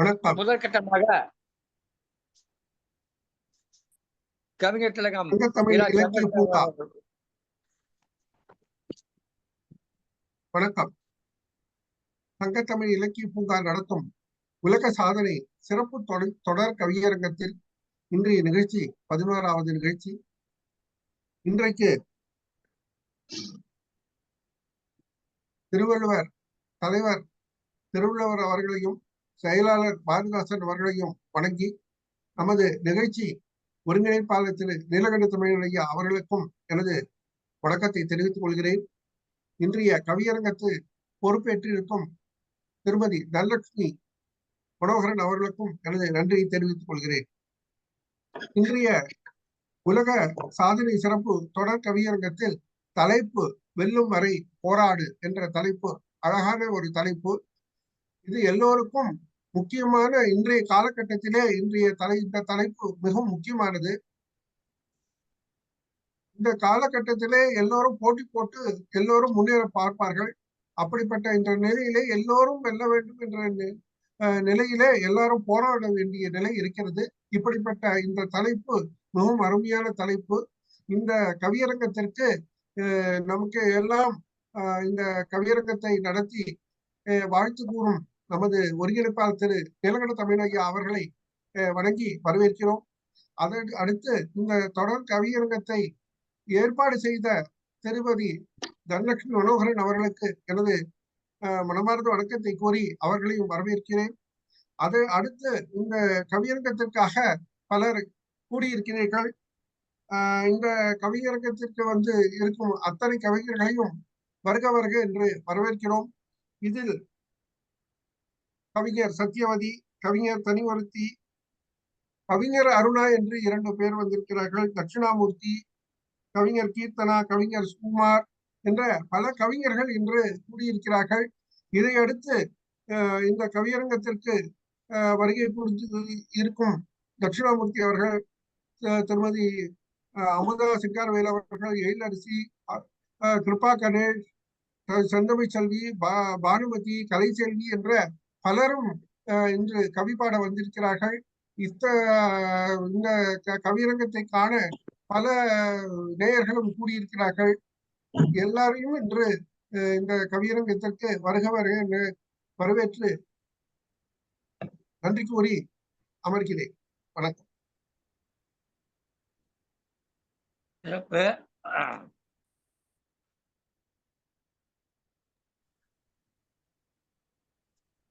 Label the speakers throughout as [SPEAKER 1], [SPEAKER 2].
[SPEAKER 1] வணக்கம்.
[SPEAKER 2] முதற்கட்டமாக கவிஞர் திலகம்
[SPEAKER 1] தமிழ் இலக்கிய பூங்கா. வணக்கம். சங்கத்தமிழ் இலக்கிய பூங்கா நடத்தும் உலக சாதனை சிறப்பு தொடர் கவியரங்கத்தில் இன்றைய நிகழ்ச்சி 11வது நிகழ்ச்சி. இன்றைக்கு திருவள்ளுவர் தலைவர் திருவள்ளுவர் அவர்களையும் செயலாளர் பாரதிதாசன் அவர்களையும் வணங்கி நமது நிகழ்ச்சி ஒருங்கிணைப்பாளர் திரு நீலகண்ட தமிழன் ஐயா அவர்களுக்கும் எனது வணக்கத்தை தெரிவித்துக் கொள்கிறேன். இன்றைய கவியரங்கத்து பொறுப்பேற்றிருக்கும் திருமதி தனலட்சுமி மனோகரன் அவர்களுக்கும் எனது நன்றியை தெரிவித்துக் கொள்கிறேன். இன்றைய உலக சாதனை சிறப்பு தொடர் கவியரங்கத்தில் தலைப்பு வெல்லும் வரை போராடு என்ற தலைப்பு அழகான ஒரு தலைப்பு. இது எல்லோருக்கும் முக்கியமான இன்றைய காலகட்டத்திலே இந்த தலைப்பு மிகவும் முக்கியமானது. இந்த காலகட்டத்திலே எல்லோரும் போட்டி போட்டு எல்லோரும் முன்னேற பார்ப்பார்கள். அப்படிப்பட்ட இந்த நிலையிலே எல்லோரும் வெல்ல வேண்டும் என்ற நிலையிலே எல்லாரும் போராட வேண்டிய நிலை இருக்கிறது. இப்படிப்பட்ட இந்த தலைப்பு மிகவும் அருமையான தலைப்பு. இந்த கவியரங்கத்திற்கு நமக்கு எல்லாம் இந்த கவியரங்கத்தை நடத்தி வாழ்த்து கூறும் நமது ஒருங்கிணைப்பாளர் திரு நீலகண்ட தமிழன் ஐயா அவர்களை வணங்கி வரவேற்கிறோம். அதற்கு அடுத்து இந்த தொடர் கவியரங்கத்தை ஏற்பாடு செய்த திருமதி தனலட்சுமி மனோகரன் அவர்களுக்கு எனது மனமார்ந்த வணக்கத்தை கூறி அவர்களையும் வரவேற்கிறேன். அதை அடுத்து இந்த கவியரங்கத்திற்காக பலர் கூடியிருக்கிறீர்கள். இந்த கவியரங்கத்திற்கு இருக்கும் அத்தனை கவிஞர்களையும் வருக வருக என்று வரவேற்கிறோம். இதில் கவிஞர் சத்தியவதி, கவிஞர் தனிவருத்தி, கவிஞர் அருணா என்று 2 பேர் வந்திருக்கிறார்கள். தட்சிணாமூர்த்தி, கவிஞர் கீர்த்தனா, கவிஞர் சுகுமார் என்ற பல கவிஞர்கள் இன்று கூடியிருக்கிறார்கள். இதையடுத்து இந்த கவியரங்கத்திற்கு வருகை புரிந்து இருக்கும் தட்சிணாமூர்த்தி அவர்கள், திருமதி அமுதா சிங்காரவேல் அவர்கள், எழிலரசி, கிருபா கணேஷ், செந்தமிழ் செல்வி, பானுமதி, கலைச்செல்வி என்ற பலரும் இன்று கவி பாட வந்திருக்கிறார்கள். இந்த கவியரங்கத்தை காண பல நேயர்களும் கூடியிருக்கிறார்கள். எல்லாரையும் இன்று இந்த கவியரங்கத்திற்கு வருக வருக என்று வரவேற்று நன்றி கூறி அமர்கிறேன். வணக்கம்.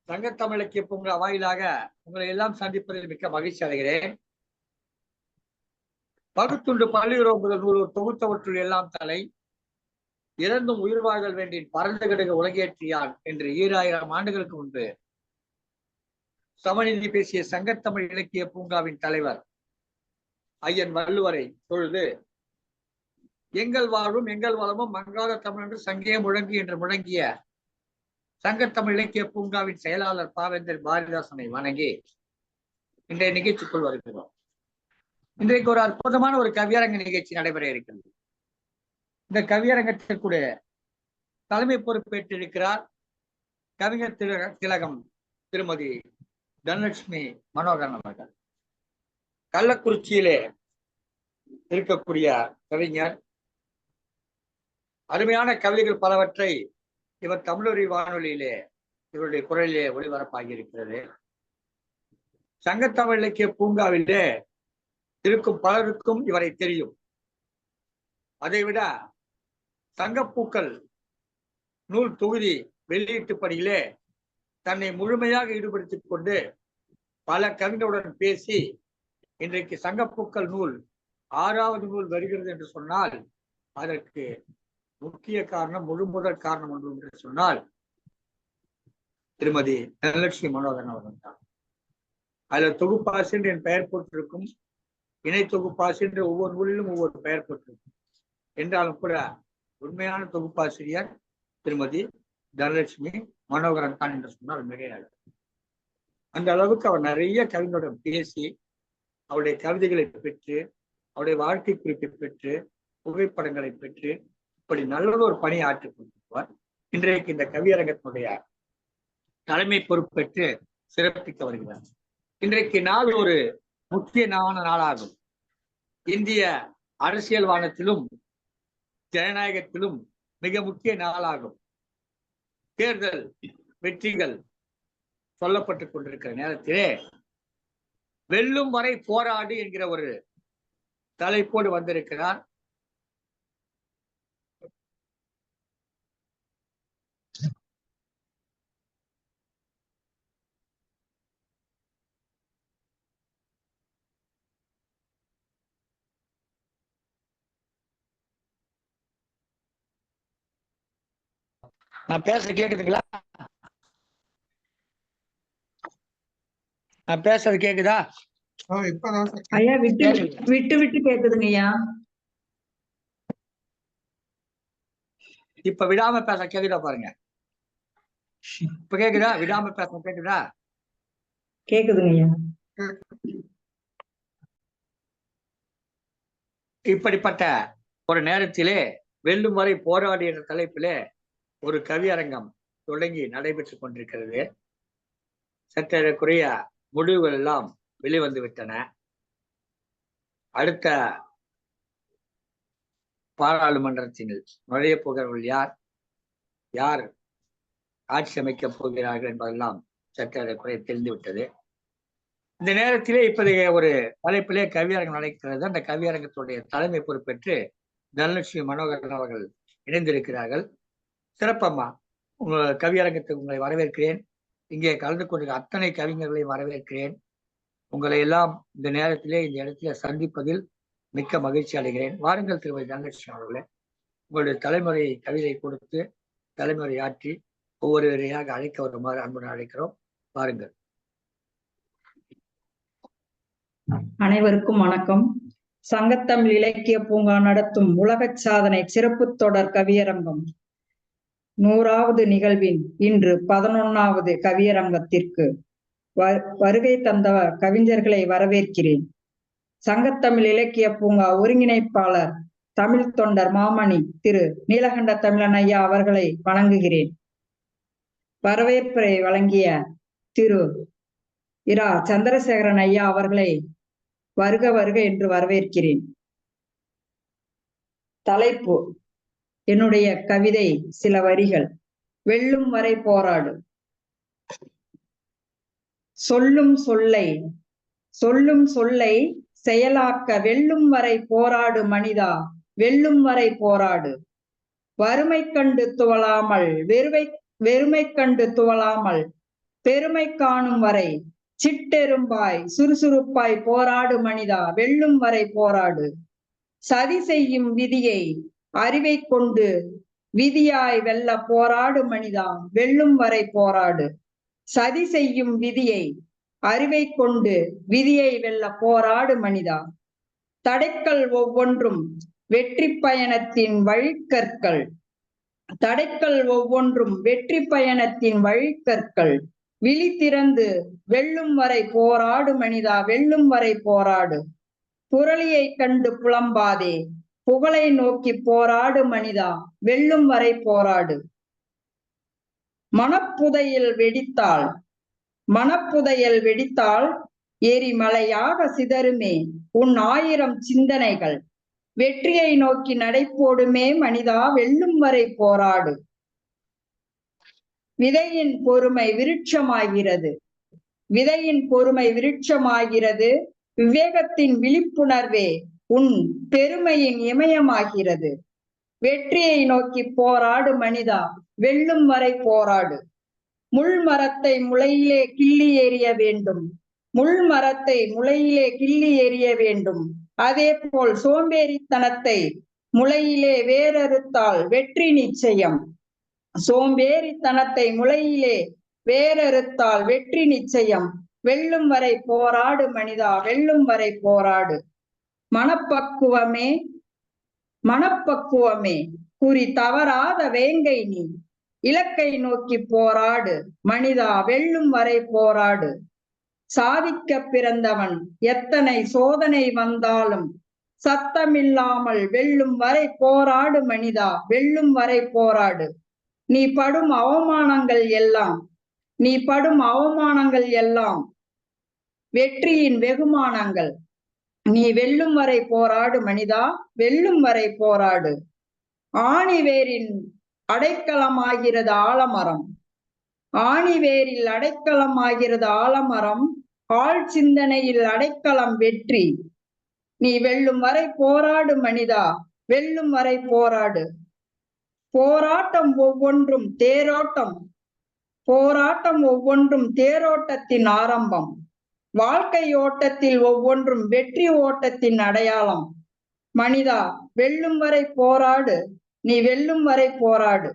[SPEAKER 2] சங்கத்தமிழ் இலக்கிய பூங்கா வாயிலாக உங்களை எல்லாம் சந்திப்பதில் மிக்க மகிழ்ச்சி அடைகிறேன். பகுத்துண்டு பள்ளியுறவு முதல் நூல் தொகுத்தவற்றுள் எல்லாம் தலை இறந்தும் உயிர் வாழ்தல் வேண்டின் பறந்து கிடக்க உலகேற்றியான் என்று 2000 ஆண்டுகளுக்கு முன்பு சமநிதி பேசிய சங்கத்தமிழ் இலக்கிய பூங்காவின் தலைவர் ஐயன் வள்ளுவரை தொழுது எங்கள் வாழ்வும் எங்கள் வளமும் மங்காத தமிழ் என்று சங்கே முழங்கு என்று முழங்கிய சங்கத்தமிழ் இலக்கிய பூங்காவின் செயலாளர் பாவேந்தர் பாரதிதாசனை வணங்கி இன்றைய நிகழ்ச்சிக்குள் வருகிறோம். இன்றைக்கு ஒரு அற்புதமான ஒரு கவியரங்க நிகழ்ச்சி நடைபெற இருக்கிறது. இந்த கவியரங்கத்திற்குடைய தலைமை பொறுப்பேற்றிருக்கிறார் கவிஞர் திலகம் திருமதி தனலட்சுமி மனோகரன் அவர்கள். கள்ளக்குறிச்சியிலே இருக்கக்கூடிய கவிஞர். அருமையான கவிதைகள் பலவற்றை இவர் தமிழொலி வானொலியிலே இவருடைய குரலிலே ஒளிபரப்பாகி இருக்கிறது. சங்கத்தமிழ் இலக்கிய பூங்காவிலே இருக்கும் பலருக்கும் இவரை தெரியும். அதைவிட சங்கப்பூக்கள் நூல் தொகுதி வெளியீட்டு பணியிலே தன்னை முழுமையாக ஈடுபடுத்திக் கொண்டு பல கவிஞருடன் பேசி இன்றைக்கு சங்கப்பூக்கள் நூல் 6வது நூல் வருகிறது என்று சொன்னால் அதற்கு முக்கிய காரணம், முதல் காரணம் ஒன்று என்று சொன்னால் திருமதி தனலட்சுமி மனோகரன் அவர்கள் தான். அதுல தொகுப்பாசிரியர் என் பெயர் போட்டிருக்கும், இணை தொகுப்பாசிரியர் ஒவ்வொரு நூலிலும் ஒவ்வொரு பெயர் போட்டிருக்கும். என்றாலும் கூட உண்மையான தொகுப்பாசிரியர் திருமதி தனலட்சுமி மனோகரன் தான் என்று சொன்னால் மிகையாக. அந்த அளவுக்கு அவர் நிறைய கவிஞருடன் பேசி அவருடைய கவிதைகளை பெற்று அவருடைய வாழ்க்கை குறிப்பை பெற்று புகைப்படங்களை பெற்று இப்படி நல்ல ஒரு பணி ஆற்றிக் கொண்டிருப்பார். இன்றைக்கு இந்த கவியரங்கத்தினுடைய தலைமை பொறுப்பேற்று சிறப்பிக்க வருகிறார். இன்றைக்கு நாள் ஒரு முக்கியமான நாளாகும். இந்திய அரசியல் வானத்திலும் ஜனநாயகத்திலும் மிக முக்கிய நாளாகும். தேர்தல் வெற்றிகள் சொல்லப்பட்டுக் கொண்டிருக்கிற நேரத்திலே வெல்லும் வரை போராடு என்கிற ஒரு தலைப்போடு வந்திருக்கிறார். நான் பேச கேக்குதுங்களா? நான் பேசுறது கேக்குதா?
[SPEAKER 1] இப்பதான்
[SPEAKER 3] ஐயா விட்டு விட்டு விட்டு கேக்குதுங்க ஐயா.
[SPEAKER 2] இப்ப விடாம பேச கேக்குதா பாருங்க. இப்ப கேக்குதா? விடாம பேச கேக்குதா?
[SPEAKER 3] கேக்குதுங்க ஐயா.
[SPEAKER 2] இப்படிப்பட்ட ஒரு நேரத்திலே வெல்லும் வரை போராடி என்ற தலைப்பிலே ஒரு கவியரங்கம் தொடங்கி நடைபெற்றுக் கொண்டிருக்கிறது. சற்றேறக்குறைய முடிவுகள் எல்லாம் வெளிவந்து விட்டன. அடுத்த பாராளுமன்றத்தில் நுழைய போகிறவர்கள் யார், யார் ஆட்சி அமைக்கப் போகிறார்கள் என்பதெல்லாம் சற்றேறக்குறைய தெரிந்துவிட்டது. இந்த நேரத்திலே இப்போதைய ஒரு தலைப்பிலே கவியரங்கம் நடக்கிறது. அந்த கவியரங்கத்துடைய தலைமை பொறுப்பேற்று தனலட்சுமி மனோகரன் அவர்கள் இணைந்திருக்கிறார்கள். சிறப்பம்மா, கவியரங்கத்துக்கு உங்களை வரவேற்கிறேன். இங்கே கலந்து கொண்டிருக்க அத்தனை கவிஞர்களையும் வரவேற்கிறேன். உங்களை எல்லாம் இந்த நேரத்திலே இந்த இடத்திலே சந்திப்பதில் மிக்க மகிழ்ச்சி அடைகிறேன். வாருங்கள் திருமதி தனலட்சுமி அவர்களே, உங்களுடைய தலைமுறை கவிதை கொடுத்து தலைமுறை ஆற்றி ஒவ்வொருவரையாக அழைக்க வருமாறு அன்புடன் அழைக்கிறோம். வாருங்கள்.
[SPEAKER 3] அனைவருக்கும் வணக்கம். சங்கத்தமிழ் இலக்கிய பூங்கா நடத்தும் உலக சாதனை சிறப்பு தொடர் கவியரங்கம் 100வது நிகழ்வின் இன்று 11வது கவியரங்கத்திற்கு வருகை தந்த கவிஞர்களை வரவேற்கிறேன். சங்கத்தமிழ் இலக்கிய பூங்கா ஒருங்கிணைப்பாளர் தமிழ் தொண்டர் மாமணி திரு நீலகண்ட தமிழன் ஐயா அவர்களை வணங்குகிறேன். வரவேற்பை வழங்கிய திரு இரா சந்திரசேகரன் ஐயா அவர்களை வருக வருக என்று வரவேற்கிறேன். தலைப்பு: என்னுடைய கவிதை சில வரிகள். வெல்லும் வரை போராடு. சொல்லும் சொல்லை செயலாக்க வெல்லும் வரை போராடு மனிதா, வெல்லும் வரை போராடு. வறுமை கண்டு துவளாமல் வெறுமை கண்டு துவளாமல் பெருமை காணும் வரை சிட்டெரும்பாய் சுறுசுறுப்பாய் போராடு மனிதா, வெல்லும் வரை போராடு. சதி செய்யும் விதியை அறிவை கொண்டு விதியாய் வெல்ல போராடு மனிதா, வெல்லும் வரை போராடு. சதி செய்யும் விதியை அறிவை கொண்டு விதியை வெல்ல போராடு மனிதா. தடைக்கல் ஒவ்வொன்றும் வெற்றி பயணத்தின் வழிக்கற்கள். தடைக்கல் ஒவ்வொன்றும் வெற்றி பயணத்தின் வழிக்கற்கள். விழி திறந்து வெல்லும் வரை போராடு மனிதா, வெல்லும் வரை போராடு. புரளியை கண்டு புலம்பாதே, புகழை நோக்கி போராடு மனிதா, வெல்லும் வரை போராடு. மனப்புதையல் வெடித்தால் எரிமலையாக சிதறுமே உன் 1000 சிந்தனைகள். வெற்றியை நோக்கி நடைபோடுமே மனிதா, வெல்லும் வரை போராடு. விதையின் பொறுமை விருட்சமாகிறது. விதையின் பொறுமை விருட்சமாகிறது. விவேகத்தின் விழிப்புணர்வே உன் பெருமையின் இமயமாகிறது. வெற்றியை நோக்கி போராடு மனிதா, வெல்லும் வரை போராடு. முள் மரத்தை முளையிலே கிள்ளி எறிய வேண்டும். முள் மரத்தை முளையிலே கிள்ளி எறிய வேண்டும். அதே போல் சோம்பேறித்தனத்தை முளையிலே வேறறுத்தால் வெற்றி நிச்சயம். சோம்பேறித்தனத்தை முளையிலே வேறறுத்தால் வெற்றி நிச்சயம். வெல்லும் வரை போராடு மனிதா, வெல்லும் வரை போராடு. மனப்பக்குவமே குறி தவறாத வேங்கை நீ. இலக்கை நோக்கி போராடு மனிதா, வெல்லும் வரை போராடு. சாதிக்க பிறந்தவன் எத்தனை சோதனை வந்தாலும் சத்தமில்லாமல் வெல்லும் வரை போராடு மனிதா, வெல்லும் வரை போராடு. நீ படும் அவமானங்கள் எல்லாம் நீ படும் அவமானங்கள் எல்லாம் வெற்றியின் வெகுமானங்கள். நீ வெல்லும் வரை போராடு மனிதா, வெல்லும் வரை போராடு. ஆணிவேரின் அடைக்கலமாகிறது ஆலமரம், ஆணிவேரில் அடைக்கலமாகிறது ஆலமரம், ஆழ் சிந்தனையில் அடைக்கலம் வெற்றி. நீ வெல்லும் வரை போராடு மனிதா, வெல்லும் வரை போராடு. போராட்டம் ஒவ்வொன்றும் தேரோட்டம், போராட்டம் ஒவ்வொன்றும் தேரோட்டத்தின் ஆரம்பம். வாழ்க்கை ஓட்டத்தில் ஒவ்வொன்றும் வெற்றி ஓட்டத்தின் அடையாளம். மனிதா, வெல்லும் வரை போராடு, நீ வெல்லும் வரை போராடு.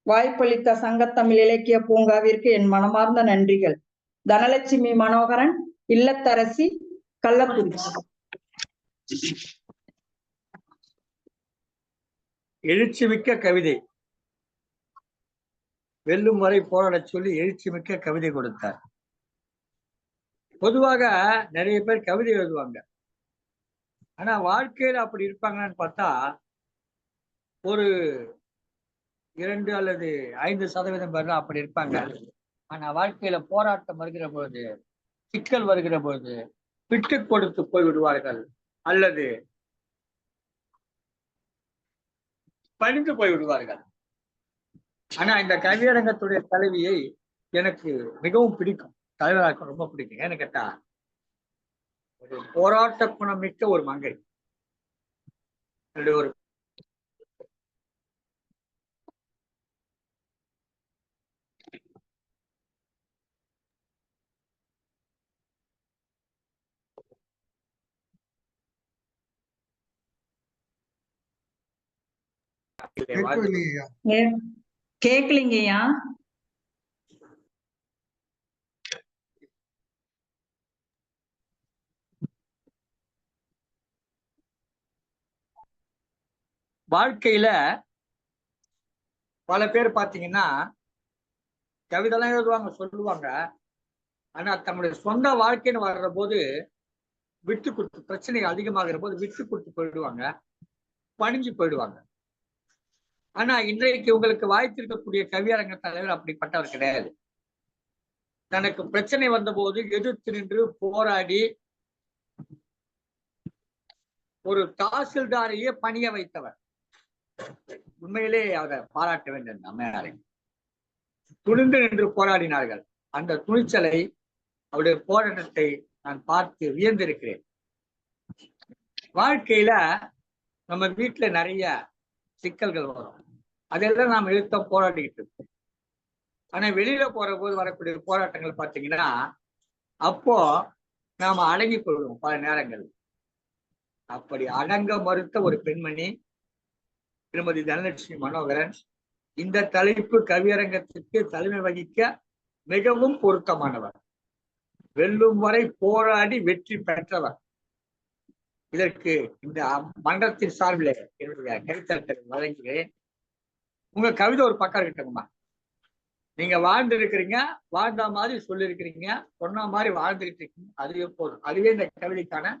[SPEAKER 3] வாய்ப்பளித்த சங்கத்தமிழ் இலக்கிய பூங்காவிற்கு என் மனமார்ந்த நன்றிகள். தனலட்சுமி மனோகரன், இல்லத்தரசி, கள்ளக்குறிச்சி.
[SPEAKER 2] எழுச்சிமிக்க கவிதை. வெல்லும் வரை போராட சொல்லி எழுச்சிமிக்க கவிதை கொடுத்தார். பொதுவாக நிறைய பேர் கவிதை எழுதுவாங்க, ஆனா வாழ்க்கையில அப்படி இருப்பாங்கன்னு பார்த்தா ஒரு 2 அல்லது 5% பேர் தான் அப்படி இருப்பாங்க. ஆனா வாழ்க்கையில போராட்டம் வருகிற பொழுது, சிக்கல் வருகிற பொழுது விட்டு கொடுத்து போய் விடுவார்கள் அல்லது பணிந்து போய் விடுவார்கள். ஆனா இந்த கவியரங்கத்துடைய தலைவியை எனக்கு மிகவும் பிடிக்கும், தலைவராக ரொம்ப பிடிக்கும். ஏன்னு கேட்டா, ஒரு போராட்ட குணம் மிக்க ஒரு மங்கை. ஒரு
[SPEAKER 3] கேக்கலிங்கய்யா.
[SPEAKER 2] வாழ்க்கையில பல பேர் பாத்தீங்கன்னா கவிதைலாம் எழுதுவாங்க, சொல்லுவாங்க. ஆனா தன்னுடைய சொந்த வாழ்க்கைன்னு வர்ற போது விட்டு கொடுத்து, பிரச்சனைகள் அதிகமாகிற போது விட்டு கொடுத்து போயிடுவாங்க, பணிஞ்சு போயிடுவாங்க. ஆனா இன்றைக்கு உங்களுக்கு வாய்த்திருக்கக்கூடிய கவியரங்க தலைவர் அப்படிப்பட்டவர் கிடையாது. தனக்கு பிரச்சனை வந்த போது எதிர்த்து நின்று போராடி ஒரு தாசில்தாரையே பணிய வைத்தவர். உண்மையிலே அவரை பாராட்ட வேண்டும். அம்மையாரை துணிந்து நின்று போராடினார்கள். அந்த துணிச்சலை, அவருடைய போராட்டத்தை நான் பார்த்து வியந்திருக்கிறேன். வாழ்க்கையில நம்ம வீட்டுல நிறைய சிக்கல்கள் வரும், அதெல்லாம் நாம் எழுத்தம் போராடிக்கிட்டு இருக்கோம். ஆனா வெளியில போற போது வரக்கூடிய போராட்டங்கள் பார்த்தீங்கன்னா அப்போ நாம அடங்கி போயிடுவோம் பல நேரங்கள். அப்படி அடங்க மறுத்த ஒரு பெண்மணி திருமதி தனலட்சுமி மனோகரன். இந்த தலைப்பு கவியரங்கத்திற்கு தலைமை வகிக்க மிகவும் பொருத்தமானவர். வெல்லும் வரை போராடி வெற்றி பெற்றவர். இதற்கு இந்த மன்றத்தின் சார்பில் என்னுடைய கவிதை வழங்குகிறேன். உங்க கவிதை ஒரு பக்கம் இருக்கட்டும்மா. நீங்க வாழ்ந்து இருக்கிறீங்க, வாழ்ந்த மாதிரி சொல்லியிருக்கிறீங்க, சொன்ன மாதிரி வாழ்ந்துகிட்டு இருக்கீங்க, அதுவே போதும். அதுவே இந்த கவிதைக்கான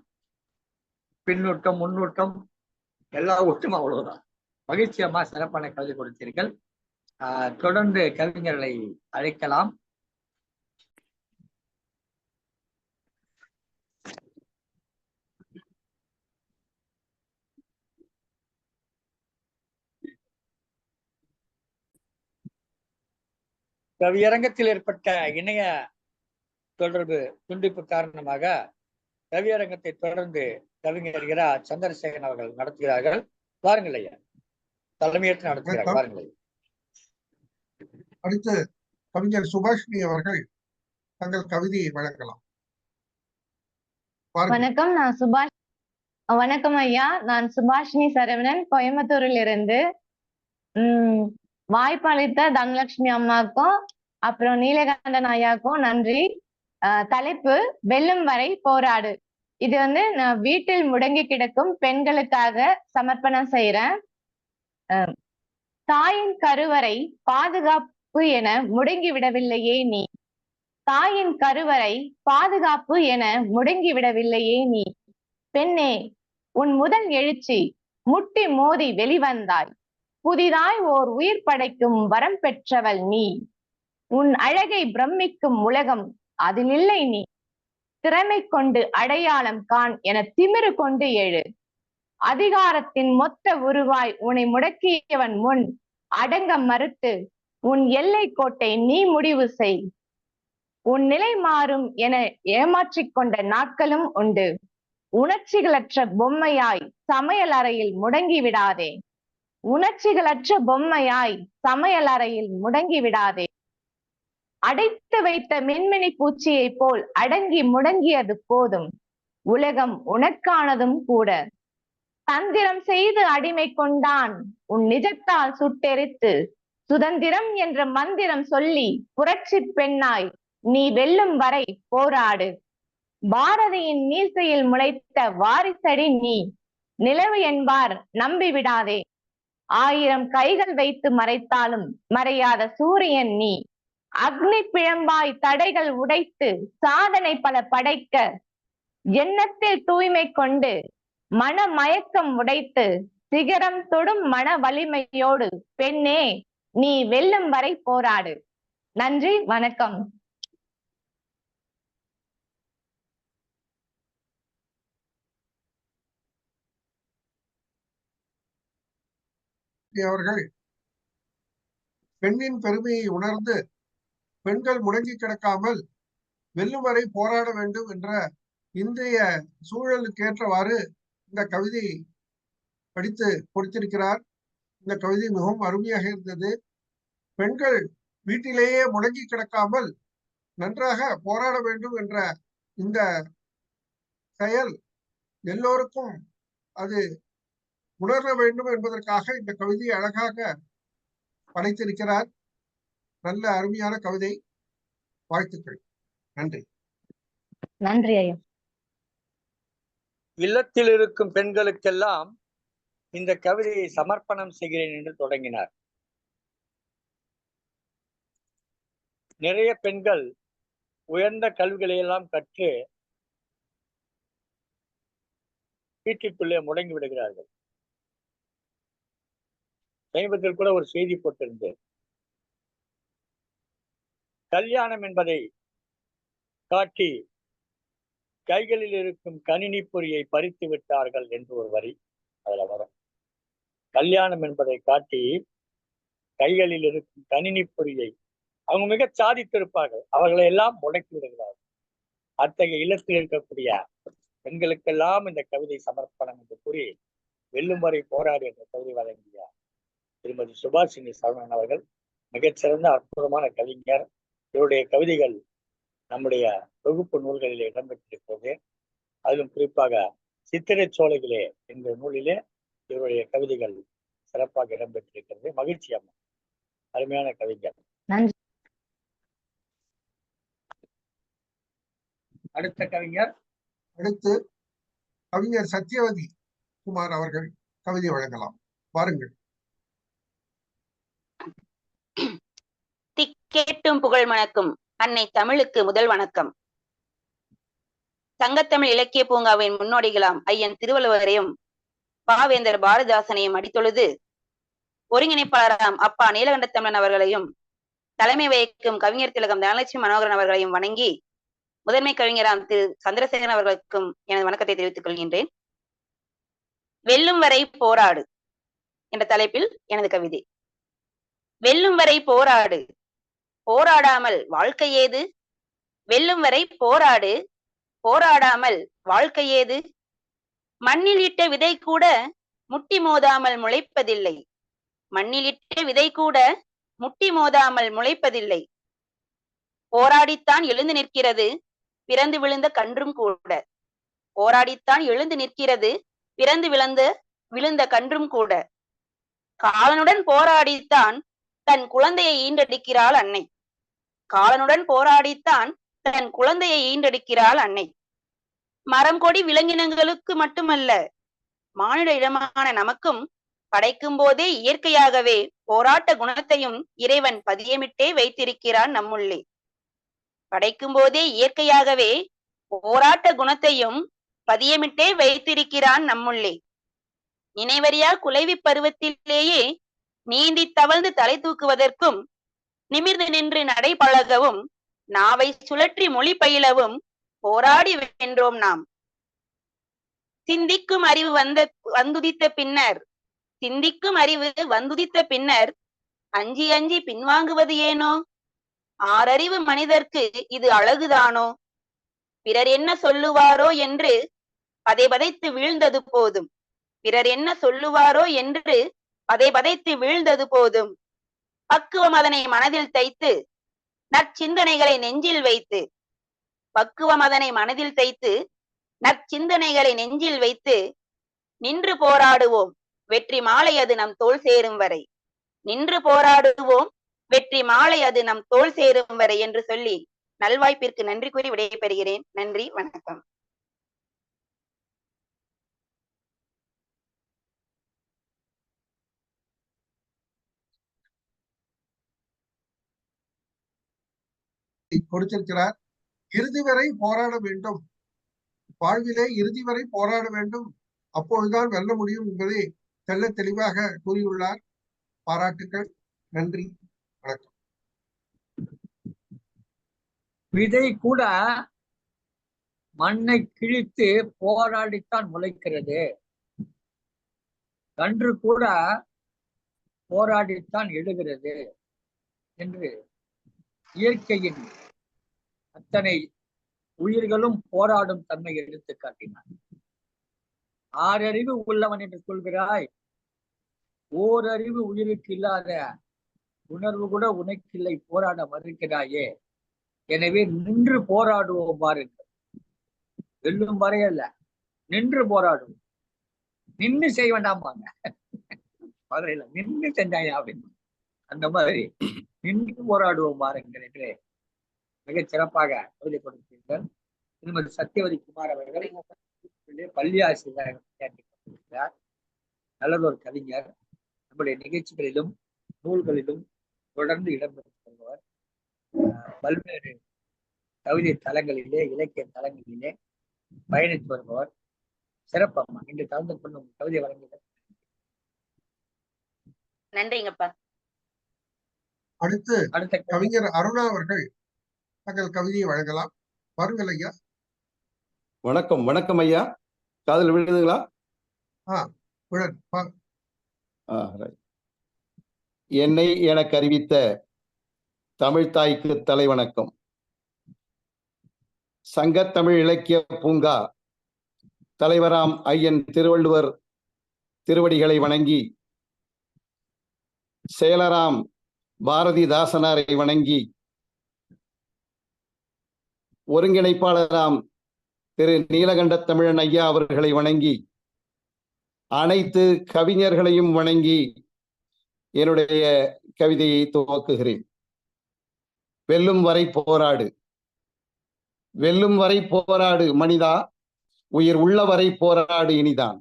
[SPEAKER 2] பின்னூட்டம், முன்னூட்டம் எல்லா ஒட்டும் அவ்வளவுதான். மகிழ்ச்சியம்மா, சிறப்பான கவிதை கொடுத்தீர்கள். தொடர்ந்து கவிஞர்களை அழைக்கலாம். கவியரங்கத்தில் ஏற்பட்ட இணைய தொடர்பு துண்டிப்பு காரணமாக கவியரங்கத்தை தொடர்ந்து கவிஞர் இரா சந்திரசேகரன் அவர்கள் நடத்துகிறார்கள். வாருங்கள் ஐயா, தலைமையேற்று நடத்துகிறார்கள். வாருங்கள்.
[SPEAKER 1] அடுத்து கவிஞர் சுபாஷினி அவர்கள் தங்கள் கவிதையை வழங்கலாம்.
[SPEAKER 4] வணக்கம், நான் சுபாஷ். வணக்கம் ஐயா, நான் சுபாஷினி சரவணன், கோயம்புத்தூரில் இருந்து. வாய்ப்பளித்த தனலட்சுமி அம்மாவுக்கும் அப்புறம் நீலகண்டன் ஐயாவுக்கும் நன்றி. தலைப்பு வெல்லும் வரை போராடு. இது நான் வீட்டில் முடங்கி கிடக்கும் பெண்களுக்காக சமர்ப்பணம் செய்யறேன். தாயின் கருவறை பாதுகாப்பு என முடங்கி விடவில்லையே நீ, தாயின் கருவறை பாதுகாப்பு என முடங்கி விடவில்லையே நீ. பெண்ணே, உன் முதல் எழுச்சி முட்டி மோதி வெளிவந்தாய். புதிதாய் ஓர் உயிர் படைக்கும் வரம் பெற்றவள் நீ. உன் அழகை பிரமிக்கும் உலகம் அதிலில்லை நீ. திறமை கொண்டு அடையாளம் காண் என திமிரு கொண்டு எழு. அதிகாரத்தின் மொத்த உருவாய் உன்னை முடக்கியவன் முன் அடங்க மறுத்து உன் எல்லை கோட்டை நீ முடிவு செய். உன் நிலை மாறும் என ஏமாற்றிக் கொண்ட நாட்களும் உண்டு. உணர்ச்சிகளற்ற பொம்மையாய் சமையல் அறையில் முடங்கி விடாதே. உணர்ச்சிகளற்ற பொம்மையாய் சமையல் அறையில் முடங்கி விடாதே. அடைத்து வைத்த மின்மினி பூச்சியை போல் அடங்கி முடங்கியது போதும். உலகம் உனக்கானதும் கூட. தந்திரம் செய்து அடிமை கொண்டான் உன் நிஜத்தால் சுட்டெரித்து. சுதந்திரம் என்ற மந்திரம் சொல்லி புரட்சி பெண்ணாய் நீ வெல்லும் வரை போராடு. பாரதியின் மீசையில் முளைத்த வாரிசடி நீ. நிலவு என்பார் நம்பி விடாதே. 1000 கைகள் வைத்து மறைத்தாலும் மறையாத சூரியன் நீ. அக்னி பிழம்பாய் தடைகள் உடைத்து சாதனை பல படைக்க எண்ணத்தில் தூய்மை கொண்டு மன மயக்கம் உடைத்து சிகரம் தொடும் மன வலிமையோடு பெண்ணே நீ வெல்லும் வரை போராடு. நன்றி, வணக்கம்.
[SPEAKER 1] அவர்கள் பெண்ணின் பெருமையை உணர்ந்து பெண்கள் முடங்கி கிடக்காமல் வெல்லும் வரை போராட வேண்டும் என்ற இன்றைய சூழலுக்கு ஏற்றவாறு இந்த கவிதை படித்து கொடுத்திருக்கிறார். இந்த கவிதை மிகவும் அருமையாக இருந்தது. பெண்கள் வீட்டிலேயே முடங்கி கிடக்காமல் நன்றாக போராட வேண்டும் என்ற இந்த செயல் எல்லோருக்கும் அது உணர வேண்டும் என்பதற்காக இந்த கவிதையை அழகாக படைத்திருக்கிறார். நல்ல அருமையான கவிதை. வாழ்த்துக்கள். நன்றி.
[SPEAKER 4] நன்றி ஐயா.
[SPEAKER 2] இல்லத்தில் இருக்கும் பெண்களுக்கெல்லாம் இந்த கவிதையை சமர்ப்பணம் செய்கிறேன் என்று தொடங்கினார். நிறைய பெண்கள் உயர்ந்த கல்விகளை எல்லாம் கற்று வீட்டிற்குள்ளே முடங்கி விடுகிறார்கள். சமீபத்தில் கூட ஒரு செய்தி போட்டிருந்தேன். கல்யாணம் என்பதை காட்டி கைகளில் இருக்கும் கணினி பொறியை பறித்து விட்டார்கள் என்று ஒரு வரி அதுல வரும். கல்யாணம் என்பதை காட்டி கைகளில் இருக்கும் கணினி பொறியை அவங்க மிக சாதித்திருப்பார்கள், அவர்களை எல்லாம் முடக்கி விடுகிறார்கள். அத்தகைய இல்லத்தில் இருக்கக்கூடிய பெண்களுக்கெல்லாம் இந்த கவிதை சமர்ப்பணம் என்று கூறி வெல்லும் வரை போராடி என்ற கவிதை வழங்கிய திருமதி சுபாஷினி சரவணன் அவர்கள் மிகச்சிறந்த அற்புதமான கவிஞர். இவருடைய கவிதைகள் நம்முடைய தொகுப்பு நூல்களிலே இடம்பெற்றிருக்கிறது. அதிலும் குறிப்பாக சித்திரை சோலைகளே என்ற நூலிலே இவருடைய கவிதைகள் சிறப்பாக இடம்பெற்றிருக்கிறது. மகிழ்ச்சி அம்மா, அருமையான கவிஞர். அடுத்த கவிஞர்
[SPEAKER 1] அடுத்து கவிஞர் சத்யவதி குமார் அவர்கள் கவிதை வழங்கலாம். வாருங்கள்.
[SPEAKER 5] திக்கேட்டும் புகழ் மணக்கும் அன்னை தமிழுக்கு முதல் வணக்கம். சங்கத்தமிழ் இலக்கிய பூங்காவின் முன்னோடிகளாம் ஐயன் திருவள்ளுவரையும் பாவேந்தர் பாரதிதாசனையும் அடித்தொழுது ஒருங்கிணைப்பாளராம் அப்பா நீலகண்ட தமிழன் அவர்களையும் தலைமை வகிக்கும் கவிஞர் திலகம் தனலட்சுமி மனோகரன் அவர்களையும் வணங்கி முதன்மை கவிஞராம் திரு சந்திரசேகரன் அவர்களுக்கும் எனது வணக்கத்தை தெரிவித்துக் கொள்கின்றேன். வெல்லும் வரை போராடு என்ற தலைப்பில் எனது கவிதை. வெல்லும் வரை போராடு, போராடாமல் வாழ்க்கை ஏது? வெல்லும் வரை போராடு, போராடாமல் வாழ்க்கை ஏது? மண்ணில் இட்ட விதை கூட முட்டி மோதாமல் முளைப்பதில்லை. மண்ணில் இட்ட விதை கூட முட்டி மோதாமல் முளைப்பதில்லை. போராடித்தான் எழுந்து நிற்கிறது பிறந்து விழுந்த கன்றும் கூட. போராடித்தான் எழுந்து நிற்கிறது பிறந்து விழுந்த கன்றும் கூட. காலனுடன் போராடித்தான் தன் குழந்தையை ஈன்றெடுக்கிறாள் அன்னை. காலனுடன் போராடித்தான் தன் குழந்தையை ஈன்றெடுக்கிறாள் அன்னை. மரம் கொடி விலங்கினங்களுக்கு மட்டுமல்ல, மானிட இடமான நமக்கும் படைக்கும் போதே இயற்கையாகவே போராட்ட குணத்தையும் இறைவன் பதியமிட்டே வைத்திருக்கிறான் நம்முள்ளே. படைக்கும் போதே இயற்கையாகவே போராட்ட குணத்தையும் பதியமிட்டே வைத்திருக்கிறான் நம்முள்ளே. நினைவறியா குலைவி பருவத்திலேயே நீந்தி தவழ்ந்து தலை தூக்குவதற்கும் நிமிர்ந்து நின்று நடை பழகவும் நாவை சுழற்றி மொழி பயிலவும் போராடி வென்றோம் நாம். சிந்திக்கும் அறிவு வந்துதித்த பின்னர் அஞ்சி அஞ்சி பின்வாங்குவது ஏனோ? ஆறறிவு மனிதர்க்கு இது அழகுதானோ? பிறர் என்ன சொல்லுவாரோ என்று பதைபதைத்து வீழ்ந்தது போதும். பக்குவம் அதனை மனதில் தைத்து நற்சிந்தனைகளை நெஞ்சில் வைத்து நின்று போராடுவோம் வெற்றி மாலை அது நம் தோள் சேரும் வரை என்று சொல்லி நல்வாய்ப்பிற்கு நன்றி கூறி விடைபெறுகிறேன். நன்றி, வணக்கம்.
[SPEAKER 1] கொடுத்திருக்கிறார். இறுதி வரை போராட வேண்டும், வாழ்விலே இறுதி வரை போராட வேண்டும், அப்பொழுதுதான் வெல்ல முடியும் என்பதை தெள்ள தெளிவாக கூறியுள்ளார். பாராட்டுக்கள். நன்றி, வணக்கம்.
[SPEAKER 2] விதை கூட மண்ணை கிழித்து போராடித்தான் முளைக்கிறது. கன்று கூட போராடித்தான் எழுகிறது என்று இயற்கையின் அத்தனை உயிர்களும் போராடும் தன்மை எடுத்து காட்டினார். ஆறறிவு உள்ளவன் என்று சொல்கிறாய், ஓரறிவு உயிருக்கு இல்லாத உணர்வு கூட உனக்கில்லை, போராட மறுக்கிறாயே. எனவே நின்று போராடுவோம் பாருங்கள். வெல்லும் வரையல்ல, நின்று போராடுவோம். நின்று செய்ய வேண்டாமாங்க, மதுரையில நின்று செஞ்சாயா அப்படின்னு. அந்த மாதிரி நின்று போராடுவோம் பாருங்கள் என்று மிகச் சிறப்பாக கவிதை கொடுத்தீர்கள். திருமதி சத்யவதி குமார் அவர்கள் பள்ளி ஆசிரியர் நல்லதொரு கவிஞர். நம்முடைய நிகழ்ச்சிகளிலும் நூல்களிலும் தொடர்ந்து இடம்பெற்று வருபவர். பல்வேறு கவிதை தளங்களிலே, இலக்கிய தளங்களிலே பயணித்து வருபவர். சிறப்பம்மா, இன்று கலந்து கொண்டு கவிதை வழங்குகிறார்.
[SPEAKER 5] நன்றிங்கப்பா.
[SPEAKER 1] அடுத்த கவிஞர் அருணா அவர்கள் தங்கள் கவிதையை வழங்கலாம். வாருங்கள் ஐயா.
[SPEAKER 6] வணக்கம். வணக்கம் ஐயா. காதல் விழுதுங்களா? என்னை எனக்கு அறிவித்த தமிழ் தாய்க்கு தலைவணக்கம். சங்கத்தமிழ் இலக்கிய பூங்கா தலைவராம் ஐயன் திருவள்ளுவர் திருவடிகளை வணங்கி, செயலராம் பாரதிதாசனாரை வணங்கி, ஒருங்கிணைப்பாளராம் திரு நீலகண்ட தமிழன் ஐயா அவர்களை வணங்கி, அனைத்து கவிஞர்களையும் வணங்கி என்னுடைய கவிதையை துவக்குகிறேன். வெல்லும் வரை போராடு, வெல்லும் வரை போராடு மனிதா, உயிர் உள்ளவரை போராடு இனிதான்.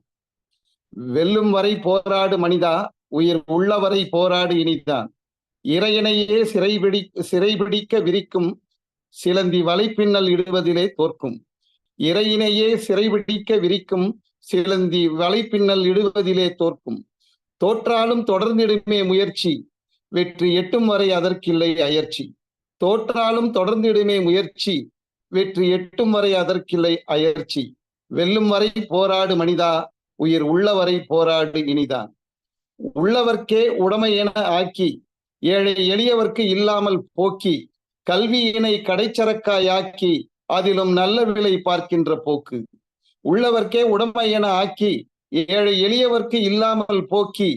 [SPEAKER 6] வெல்லும் வரை போராடு மனிதா, உயிர் உள்ளவரை போராடு இனிதான். இறையனையே சிறைபிடிக்க விரிக்கும் சிலந்தி வலைப்பின்னல் இடுவதிலே தோற்கும். இறையினையே சிறைபிடிக்க விரிக்கும் சிலந்தி வலைப்பின்னல் இடுவதிலே தோற்கும். தோற்றாலும் தொடர்ந்திடுமே முயற்சி, வெற்றி எட்டும் வரை அதற்கில்லை அயற்சி. தோற்றாலும் தொடர்ந்திடுமே முயற்சி, வெற்றி எட்டும் வரை அதற்கில்லை அயற்சி. வெல்லும் வரை போராடு மனிதா, உயிர் உள்ளவரை போராடு இனிதான். உள்ளவர்க்கே உடைமை என ஆக்கி, ஏழை எளியவர்க்கு இல்லாமல் போக்கி, கல்வியினை கடைச்சரக்காயாக்கி, அதிலும் நல்ல விலை பார்க்கின்ற போக்கு. உள்ளவர்க்கே உடைமை என ஆக்கி, ஏழை எளியவர்க்கு இல்லாமல் போக்கி,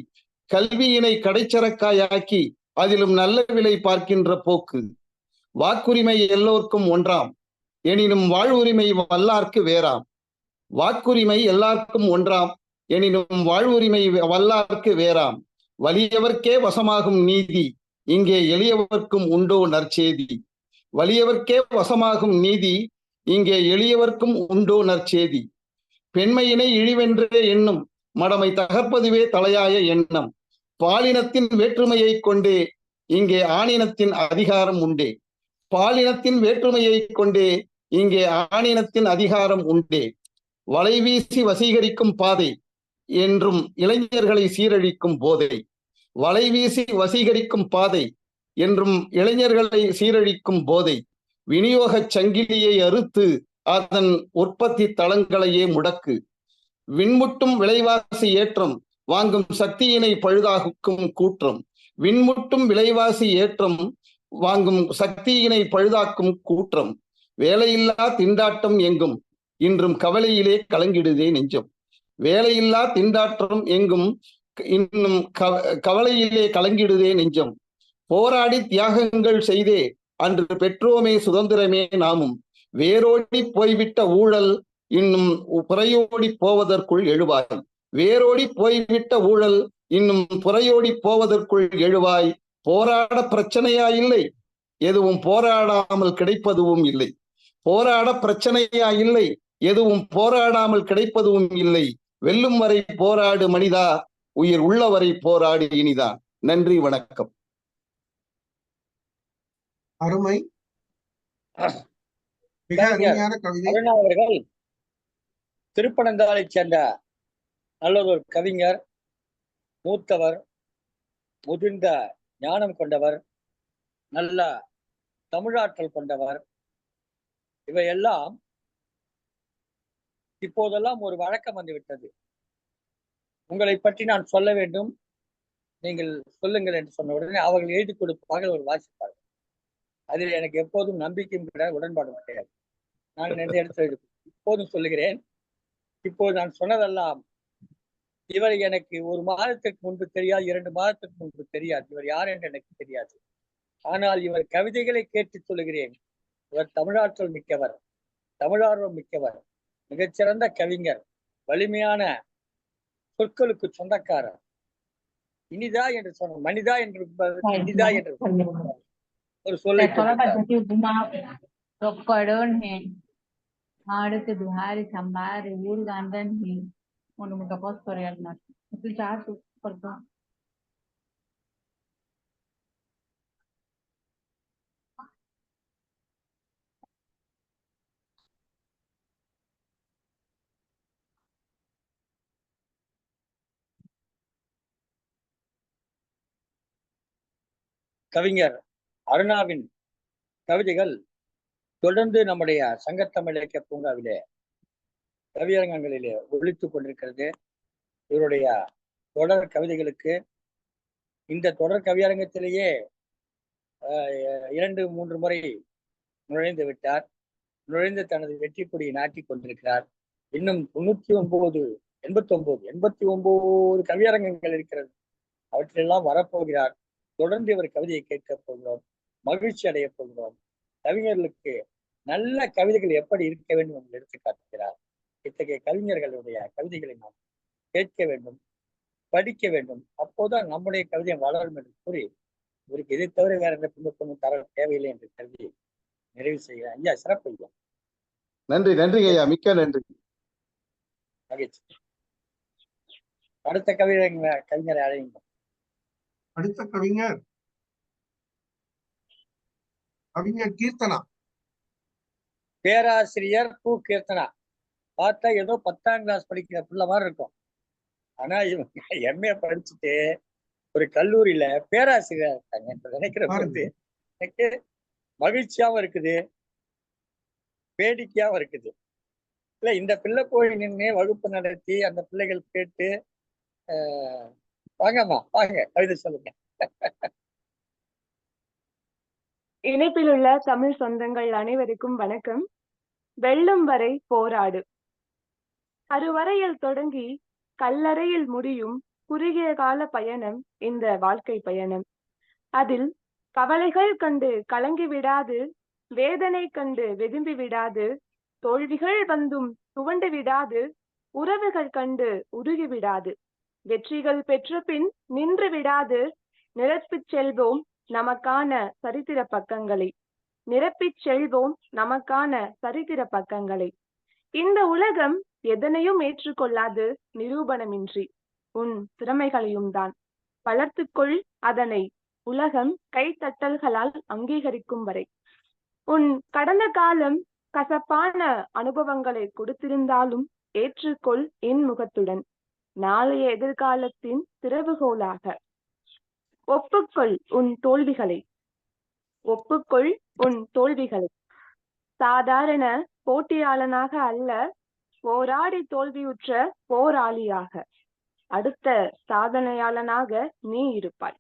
[SPEAKER 6] கல்வியினை கடைச்சரக்காயாக்கி, அதிலும் நல்ல விலை பார்க்கின்ற போக்கு. வாக்குரிமை எல்லோருக்கும் ஒன்றாம், எனினும் வாழ்வுரிமை வல்லார்க்கு வேறாம். வாக்குரிமை எல்லாருக்கும் ஒன்றாம், எனினும் வாழ்வுரிமை வல்லார்க்கு வேறாம். வலியவர்க்கே வசமாகும் நீதி, இங்கே எளியவர்க்கும் உண்டோ நற்செய்தி. வலியவர்க்கே வசமாகும் நீதி, இங்கே எளியவர்க்கும் உண்டோ நற்செய்தி. பெண்மையினை இழிவென்றே எண்ணும், மடமை தகர்ப்பதுவே தலையாய எண்ணம். பாலினத்தின் வேற்றுமையை கொண்டே இங்கே ஆணினத்தின் அதிகாரம் உண்டே. பாலினத்தின் வேற்றுமையை கொண்டே இங்கே ஆணினத்தின் அதிகாரம் உண்டே. வலைவீசி வசீகரிக்கும் பாதை என்றும் இளைஞர்களை சீரழிக்கும் போதை. வலைவீசி வசீகரிக்கும் பாதை என்றும் இளைஞர்களை சீரழிக்கும் போதை விநியோகச் சங்கிலியை அறுத்து அதன் உற்பத்தி தளங்களையே முடக்கு. விண்முட்டும் விலைவாசி ஏற்றம் வாங்கும் சக்தியினை பழுதாக்கும் கூற்றம். விண்முட்டும் விலைவாசி ஏற்றம் வாங்கும் சக்தியினை பழுதாக்கும் கூற்றம். வேலையில்லா திண்டாட்டம் எங்கும் இன்றும் கவலையிலே கலங்கிடுதே நெஞ்சம். வேலையில்லா திண்டாட்டம் எங்கும் இன்னும் கவலையிலே கலங்கிடுதே நெஞ்சம். போராடி தியாகங்கள் செய்தே அன்று பெற்றோமே சுதந்திரமே நாமும். வேரோடி போய்விட்ட ஊழல் இன்னும் புறையோடி போவதற்குள் எழுவாய். வேரோடி போய்விட்ட ஊழல் இன்னும் புறையோடி போவதற்குள் எழுவாய். போராட பிரச்சனையா இல்லை, எதுவும் போராடாமல் கிடைப்பதுவும் இல்லை. போராட பிரச்சனையா இல்லை, எதுவும் போராடாமல் கிடைப்பதும் இல்லை. வெல்லும் வரை போராடு மனிதா, உயிர் உள்ளவரை போராடு இனிதா. நன்றி, வணக்கம்.
[SPEAKER 1] அருமை, மிக அருமையான கவிதை.
[SPEAKER 2] அருணா அவர்கள் திருப்பனந்தாளை சேர்ந்த நல்லதொரு கவிஞர், மூத்தவர், முதிர்ந்த ஞானம் கொண்டவர், நல்ல தமிழாற்றல் கொண்டவர். இவையெல்லாம் இப்போதெல்லாம் ஒரு வழக்கம் வந்துவிட்டது. உங்களை பற்றி நான் சொல்ல வேண்டும், நீங்கள் சொல்லுங்கள் என்று சொன்ன உடனே அவர்கள் எழுதி கொடுப்பார்கள், ஒரு வாசிப்பார்கள். அதில் எனக்கு எப்போதும் நம்பிக்கையும் கிடையாது, உடன்பாடும் கிடையாது. நான் எந்த இடத்துல இப்போதும் சொல்லுகிறேன், இப்போது நான் சொன்னதெல்லாம் இவர் எனக்கு ஒரு மாதத்திற்கு முன்பு தெரியாது, 2 மாதத்திற்கு முன்பு தெரியாது, இவர் யார் என்று எனக்கு தெரியாது. ஆனால் இவர் கவிதைகளை கேட்டு சொல்லுகிறேன். இவர் தமிழாற்றல் மிக்கவர், தமிழார்வம் மிக்கவர், மிகச்சிறந்த கவிஞர், வலிமையான சொற்களுக்கு சொந்தக்காரர். இனிதா என்று சொன்ன மனிதா என்று இனிதா என்று ஒரு சொல்லை கவிஞர் அருணாவின் கவிதைகள் தொடர்ந்து நம்முடைய சங்கத்தமிழ் இலக்கிய பூங்காவிலே கவியரங்கங்களிலே ஒழித்துக் கொண்டிருக்கிறது. இவருடைய தொடர் கவிதைகளுக்கு இந்த தொடர் கவியரங்கத்திலேயே 2-3 முறை நுழைந்து விட்டார். நுழைந்து தனது வெற்றி கொடியை நாட்டிக் கொண்டிருக்கிறார். இன்னும் 89 கவியரங்கங்கள் இருக்கிறது. அவற்றெல்லாம் வரப்போகிறார். தொடர்ந்து இவர் கவிதையை கேட்க போகிறோம், மகிழ்ச்சி அடைய போகிறோம். கவிஞர்களுக்கு நல்ல கவிதைகள் எப்படி இருக்க வேண்டும் என்று எடுத்து காட்டுகிறார். இத்தகைய கவிஞர்களுடைய கவிதைகளை நாம் கேட்க வேண்டும், படிக்க வேண்டும். அப்போதான் நம்முடைய கவிதை வளரும் என்று கூறி இவருக்கு இதை தவிர வேற எந்த பின்பற்றமும் தர தேவையில்லை என்று கருதி நிறைவு செய்கிறேன். ஐயா, சிறப்பு ஐயா.
[SPEAKER 6] நன்றி, நன்றி ஐயா, மிக்க நன்றி.
[SPEAKER 2] மகிழ்ச்சி. அடுத்த கவிஞரை அழையுங்க.
[SPEAKER 1] அடுத்த கவிஞர் கீர்த்தனா.
[SPEAKER 2] பேராசிரியர் பூ கீர்த்தனா. பார்த்தா ஏதோ 10ஆம் கிளாஸ் படிக்கிற பிள்ளை மாதிரி இருக்கும். ஆனா இவங்க MA படிச்சுட்டு ஒரு கல்லூரியில பேராசிரியரா இருக்காங்க என்று நினைக்கிற போது எனக்கு மகிழ்ச்சியாவும் இருக்குது, வேடிக்கையாவும் இருக்குது. இல்ல, இந்த பிள்ளை போய் நின்று வகுப்பு நடத்தி அந்த பிள்ளைகள் கேட்டு வாங்கம்மா வாங்க கவிதை சொல்லுங்க.
[SPEAKER 7] இணைப்பில் உள்ள தமிழ் சொந்தங்கள் அனைவருக்கும் வணக்கம். வெல்லும் வரை போராடு. அருவரையில் தொடங்கி கல்லறையில் முடியும் குறுகிய கால பயணம் இந்த வாழ்க்கை பயணம். அதில் கவலைகள் கண்டு கலங்கி விடாது, வேதனை கண்டு வெதும்பி விடாது, தோல்விகள் வந்தும் துவண்டு விடாது, உறவுகள் கண்டு உருகி விடாது, வெற்றிகள் பெற்ற பின் நின்று விடாது, நிரப்பிச் செல்வோம் நமக்கான சரித்திர பக்கங்களை, நிரப்பிச் செல்வோம் நமக்கான சரித்திர பக்கங்களை. இந்த உலகம் எதனையும் ஏற்றுக்கொள்ளாது நிரூபணமின்றி, உன் திறமைகளையும் தான் வளர்த்துக்கொள். அதனை உலகம் கைத்தட்டல்களால் அங்கீகரிக்கும் வரை. உன் கடந்த காலம் கசப்பான அனுபவங்களை கொடுத்திருந்தாலும் ஏற்றுக்கொள் என் முகத்துடன், நாளைய எதிர்காலத்தின் திறவுகோலாக. ஒப்புக்கொள் உன் தோல்விகளை, ஒப்புக்கொள் உன் தோல்விகளை. சாதாரண போட்டியாளனாக அல்ல, போராடி தோல்வியுற்ற போராளியாக, அடுத்த சாதனையாளனாக நீ இருப்பாய்.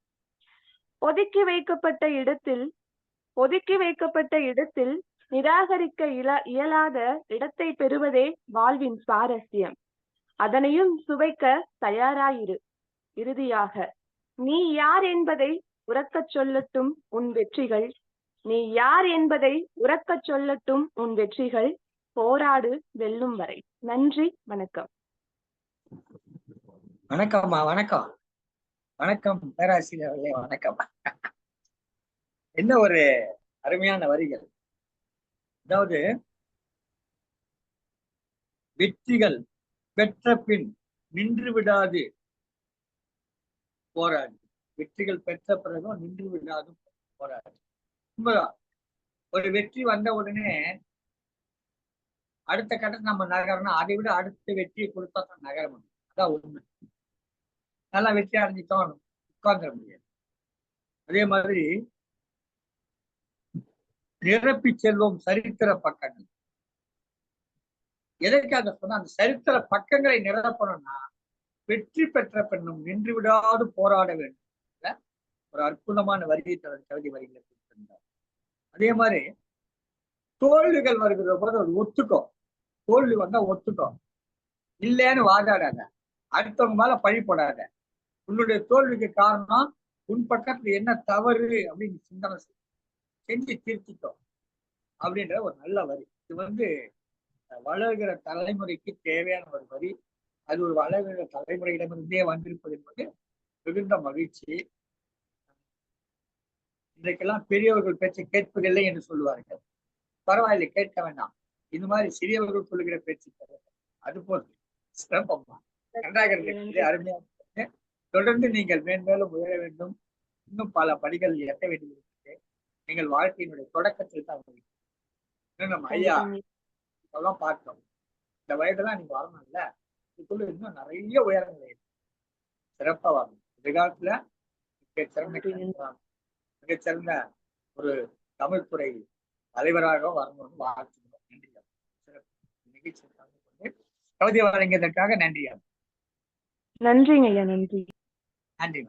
[SPEAKER 7] ஒதுக்கி வைக்கப்பட்ட இடத்தில் நிராகரிக்க இயலாத இடத்தை பெறுவதே வாழ்வின் சுவாரஸ்யம். அதனையும் சுவைக்க தயாராயிரு. இறுதியாக, நீ யார் என்பதை உரக்கச் சொல்லட்டும் உன் வெற்றிகள். நீ யார் என்பதை உரக்கச் சொல்லட்டும் உன் வெற்றிகள். போராடு வெல்லும் வரை. நன்றி, வணக்கம்.
[SPEAKER 2] வணக்கம்மா, வணக்கம். வணக்கம் பேராசிரியர் அவர்களே, வணக்கம். என்ன ஒரு அருமையான வரிகள். அதாவது, வெற்றிகள் பெற்ற பின் நின்று விடாது போராடு. வெற்றிகள் பெற்ற பிறகும் நின்று விடாது போராடு. உண்மைதான். ஒரு வெற்றி வந்த உடனே அடுத்த கட்டத்தை நம்ம நகரணும். அதை விட அடுத்த வெற்றியை கொடுத்தா தான் நகர முடியும். அதான் உண்மை. நல்லா வெற்றி அடைஞ்சிட்டோம் உட்கார்ந்துட முடியாது. அதே மாதிரி நிரப்பி செல்வோம் சரித்திர பக்கங்கள். எதற்காக சொன்னா, அந்த சரித்திர பக்கங்களை நிரப்பணும்னா வெற்றி பெற்ற பெண்ணும் நின்று விடாது போராட வேண்டும். ஒரு அற்புதமான வரியை தனது கவிதை வரிகளை கொடுத்திருந்தார். அதே மாதிரி தோல்விகள் வருகிற போது அது ஒத்துக்கும். தோல்வி வந்தா ஒத்துக்கும், இல்லைன்னு வாதாடாத, அடுத்தவங்க மேல பழி போடாத. உன்னுடைய தோல்விக்கு காரணம் உன் பக்கத்துல என்ன தவறு அப்படின்னு சிந்தனை செஞ்சு திருத்திட்டோம் அப்படின்ற ஒரு நல்ல வரி. இது வளர்கிற தலைமுறைக்கு தேவையான ஒரு வரி. அது ஒரு வளர்கிற தலைமுறையிடமிருந்தே வந்திருப்பது என்பது மிகுந்த மகிழ்ச்சி. இன்றைக்கெல்லாம் பெரியவர்கள் பேச்சை கேட்பதில்லை என்று சொல்லுவார்கள். பரவாயில்லை, கேட்க வேண்டாம். இந்த மாதிரி சிறியவர்கள் சொல்லுகிற பேச்சு அது போது சிறப்பம்மா, நன்றாக இருக்கிறது, அருமையாக. தொடர்ந்து நீங்கள் மேன்மேலும் உயர வேண்டும். இன்னும் பல படிகள் எட்ட வேண்டியிருக்கிறது. நீங்கள் வாழ்க்கையினுடைய தொடக்கத்தில் தான் இன்னும் நம்ம ஐயா இதெல்லாம் பார்த்தோம். இந்த வயதெல்லாம் நீங்க வரணும்ல, இதுக்குள்ள இன்னும் நிறைய உயரங்கள் சிறப்பா வரணும். எதிர்காலத்துல மிகச்சிறந்த ஒரு தமிழ் துறை தலைவராக வரணும்னு வாழ்த்துக்கிறோம். நன்றி. சிறப்பு நிகழ்ச்சி கவிதை வழங்கியதற்காக நன்றி.
[SPEAKER 7] நன்றிங்க ஐயா. நன்றி.
[SPEAKER 2] நன்றி.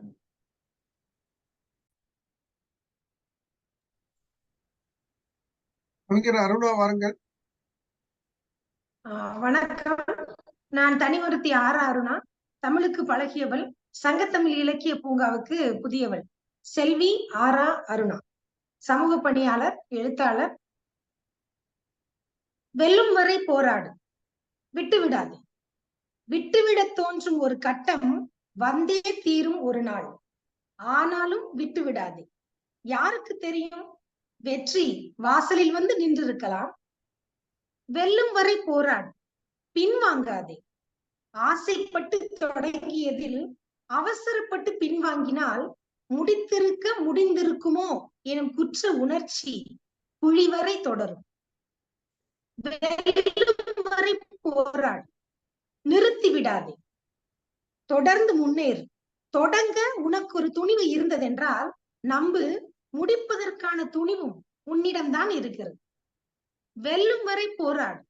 [SPEAKER 1] கவிஞர் அருணா வாருங்கள்.
[SPEAKER 8] வணக்கம். நான் தனிமொருத்தி ஆர் அருணா. தமிழுக்கு பழகியவள், சங்கத்தமிழ் இலக்கிய பூங்காவுக்கு புதியவள். செல்வி ஆரா அருணா, சமூக பணியாளர், எழுத்தாளர். வெல்லும் வரை போராடு, விட்டுவிடாது. விட்டுவிட தோன்றும் ஒரு கட்டம் வந்தே தீரும் ஒரு நாள். ஆனாலும் விட்டுவிடாது. யாருக்கு தெரியும், வெற்றி வாசலில் வந்து நின்றிருக்கலாம். வெல்லும் வரை போராடு, பின்வாங்காதே. ஆசைப்பட்டு தொடங்கியதில் அவசரப்பட்டு பின்வாங்கினால் முடிந்திருக்குமோ எனும் குற்ற உணர்ச்சி குழிவரை தொடரும். வெல்லும் வரை போராடு, நிறுத்தி விடாதே, தொடர்ந்து முன்னேறு. தொடங்க உனக்கு ஒரு துணிவு இருந்ததென்றால் நம்பு, முடிப்பதற்கான துணிவும் உன்னிடம்தான் இருக்கிறது. வெல்லும் வரை போராடு,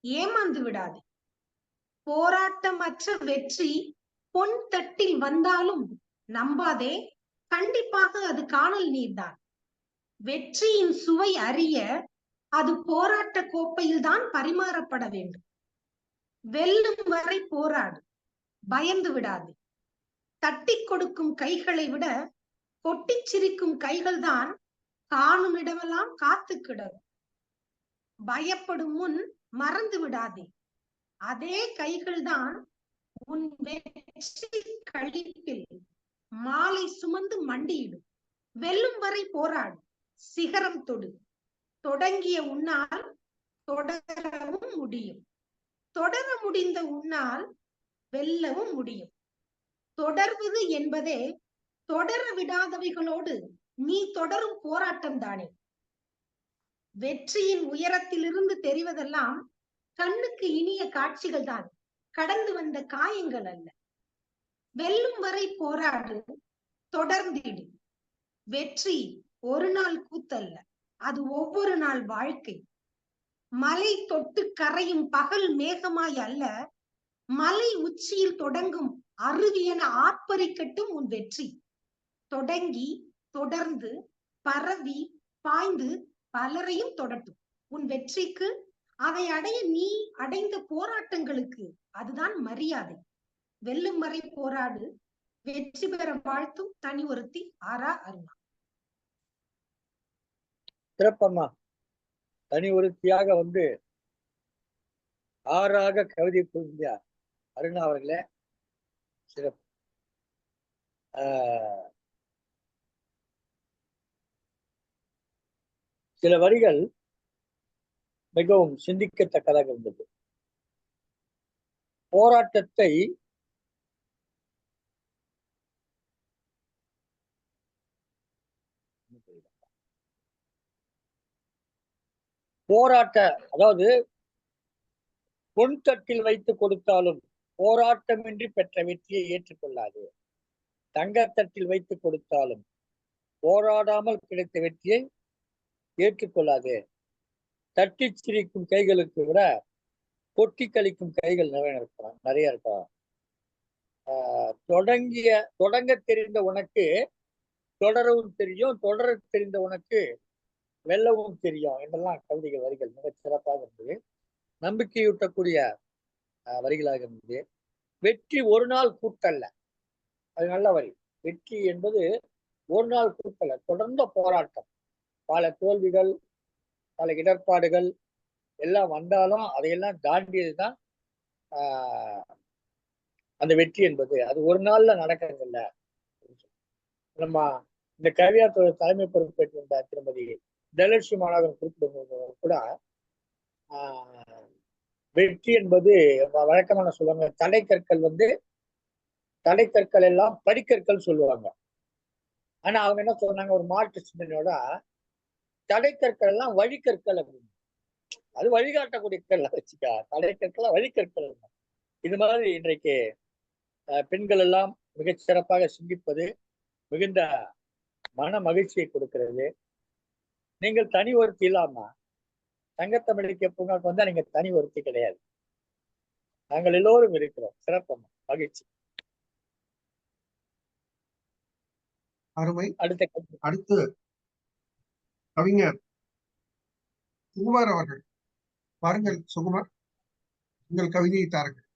[SPEAKER 8] ஏமாந்து விடாதே. போராட்டமற்ற வெற்றி பொன் தட்டில் வந்தாலும் நம்பாதே, கண்டிப்பாக அது காணல் நீர்தான். வெற்றியின் சுவை அறிய அது போராட்ட கோப்பையில் தான் பரிமாறப்பட வேண்டும். வெல்லும் வரை போராடு, பயந்து விடாது. தட்டி கொடுக்கும் கைகளை விட கொட்டிச் சிரிக்கும் கைகள் தான் காணும் இடமெல்லாம் காத்து கிடக்கும். பயப்படும் முன் மறந்து விடாதே, அதே கைகள் தான் உன் வெற்றி கழிப்பில் மாலை சுமந்து மண்டியிடும். வெல்லும் வரை போராடு, சிகரம் தொடு. தொடங்கிய உன்னால் தொடரவும் முடியும். தொடர முடிந்த உன்னால் வெல்லவும் முடியும். தொடர்வது என்பதே தொடர விடாதவைகளோடு நீ தொடரும் போராட்டம் தானே. வெற்றியின் உயரத்திலிருந்து தெரிவதெல்லாம் கண்ணுக்கு இனிய காட்சிகள் தான், கடந்து வந்த காயங்கள் அல்ல. வெல்லும் வரை போராடு, தொடர்ந்திடு. வெற்றி ஒரு நாள் கூத்தல்ல, அது ஒவ்வொரு நாள் வாழ்க்கை. மலை தொட்டு கரையும் பகல் மேகமாய் அல்ல, மலை உச்சியில் தொடங்கும் அருவி என ஆர்ப்பரிக்கட்டும் உன் வெற்றி. தொடங்கி தொடர்ந்து பரவி பாய்ந்து பலரையும் தொடட்டும் உன் வெற்றிக்கு. அதை அடைய நீ அடைந்த போராட்டங்களுக்கு அதுதான் மரியாதை. வெல்லும் வரை போராடு, வெற்றி பெற வாழ்த்தும் தனி ஒருத்தி ஆரா அருணா.
[SPEAKER 2] சிறப்பம்மா. தனி ஒருத்தியாக வந்து ஆறாக கவிதை புரிந்த அருணா அவர்களே சிறப்பு. சில வரிகள் மிகவும் சிந்திக்கத்தக்கதாக இருந்தது. போராட்டத்தை அதாவது பொன் தட்டில் வைத்து கொடுத்தாலும் போராட்டமின்றி பெற்ற வெற்றியை ஏற்றுக்கொள்ளாது. தங்கத்தட்டில் வைத்து கொடுத்தாலும் போராடாமல் கிடைத்த வெற்றியை ஏற்றுக்கொள்ளாது. தட்டி சிரிக்கும் கைகளுக்கு விட கொட்டி கழிக்கும் கைகள் நிறைய இருக்கலாம். தொடங்க தெரிந்த உனக்கு தொடரவும் தெரியும், தொடர தெரிந்த உனக்கு வெல்லவும் தெரியும் என்றெல்லாம் கவிதைகள் வரிகள் மிகச் சிறப்பாக இருந்தது. நம்பிக்கையூட்டக்கூடிய வரிகளாக இருந்தது. வெற்றி ஒரு நாள் கூட்டல்ல, அது நல்ல வரி. வெற்றி என்பது ஒரு நாள் கூட்டல்ல, தொடர்ந்த போராட்டம். பல தோல்விகள், பல இடர்பாடுகள் எல்லாம் வந்தாலும் அதையெல்லாம் தாண்டியதுதான் அந்த வெற்றி என்பது. அது ஒரு நாள்ல நடக்கிறதில்ல. நம்ம இந்த கவியாத்தோட தலைமை பொறுப்பேற்றிருந்த திருமதி தனலட்சுமி மாநகரம் குறிப்பிடும்போது கூட வெற்றி என்பது வழக்கமான சொல்லுவாங்க, தடைக்கற்கள் எல்லாம் படிக்கற்கள் சொல்லுவாங்க. ஆனா அவங்க என்ன சொன்னாங்க, ஒரு மாற்று சிந்தனையோட தடைக்கற்கள் எல்லாம் வழிக்கற்கள் அப்படின்னு. அது வழிகாட்டக்கூடிய கற்கள் வச்சுக்கா, தடைக்கற்கள் வழிக்கற்கள். இது மாதிரி இன்றைக்கு பெண்கள் எல்லாம் மிகச் சிறப்பாக சிந்திப்பது மிகுந்த மன மகிழ்ச்சியை கொடுக்கிறது. நீங்கள் தனி ஒருத்தி இல்லாம தங்கத்தமிழுக்கு பூங்காக்கு வந்தா நீங்க தனி ஒருத்தி கிடையாது. நாங்கள் எல்லோரும் இருக்கிறோம். சிறப்பம், மகிழ்ச்சி.
[SPEAKER 1] அருமை.
[SPEAKER 2] அடுத்து
[SPEAKER 1] கவிஞர் சுகுமார் அவர்கள். பாருங்கள் சுகுமார், உங்கள் கவிதையை தாருங்கள்.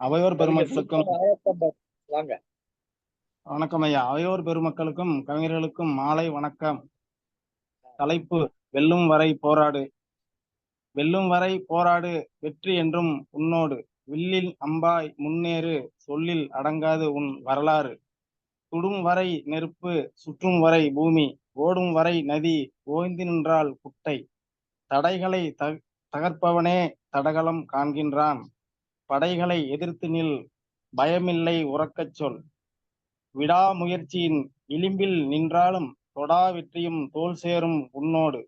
[SPEAKER 9] அவையோர் பெருமக்களுக்கும்
[SPEAKER 2] வாங்க.
[SPEAKER 9] வணக்கம் ஐயா. அவையோர் பெருமக்களுக்கும் கவிஞர்களுக்கும் மாலை வணக்கம். தலைப்பு: வெல்லும் வரை போராடு. வெல்லும் வரை போராடு, வெற்றி என்றும் உன்னோடு. வில்லில் அம்பாய் முன்னேறு, சொல்லில் அடங்காது உன் வரலாறு. சுடும் வரை நெருப்பு, சுற்றும் வரை பூமி, ஓடும் வரை நதி, ஓய்ந்து நின்றால் குட்டை. தடைகளை தகர்ப்பவனே தடகளம் காண்கின்றான். படைகளை எதிர்த்து நில், பயமில்லை உறக்கச் சொல். விடாமுயற்சியின் விளிம்பில் நின்றாலும் தொடா வெற்றியும் தோல் சேரும் உன்னோடு.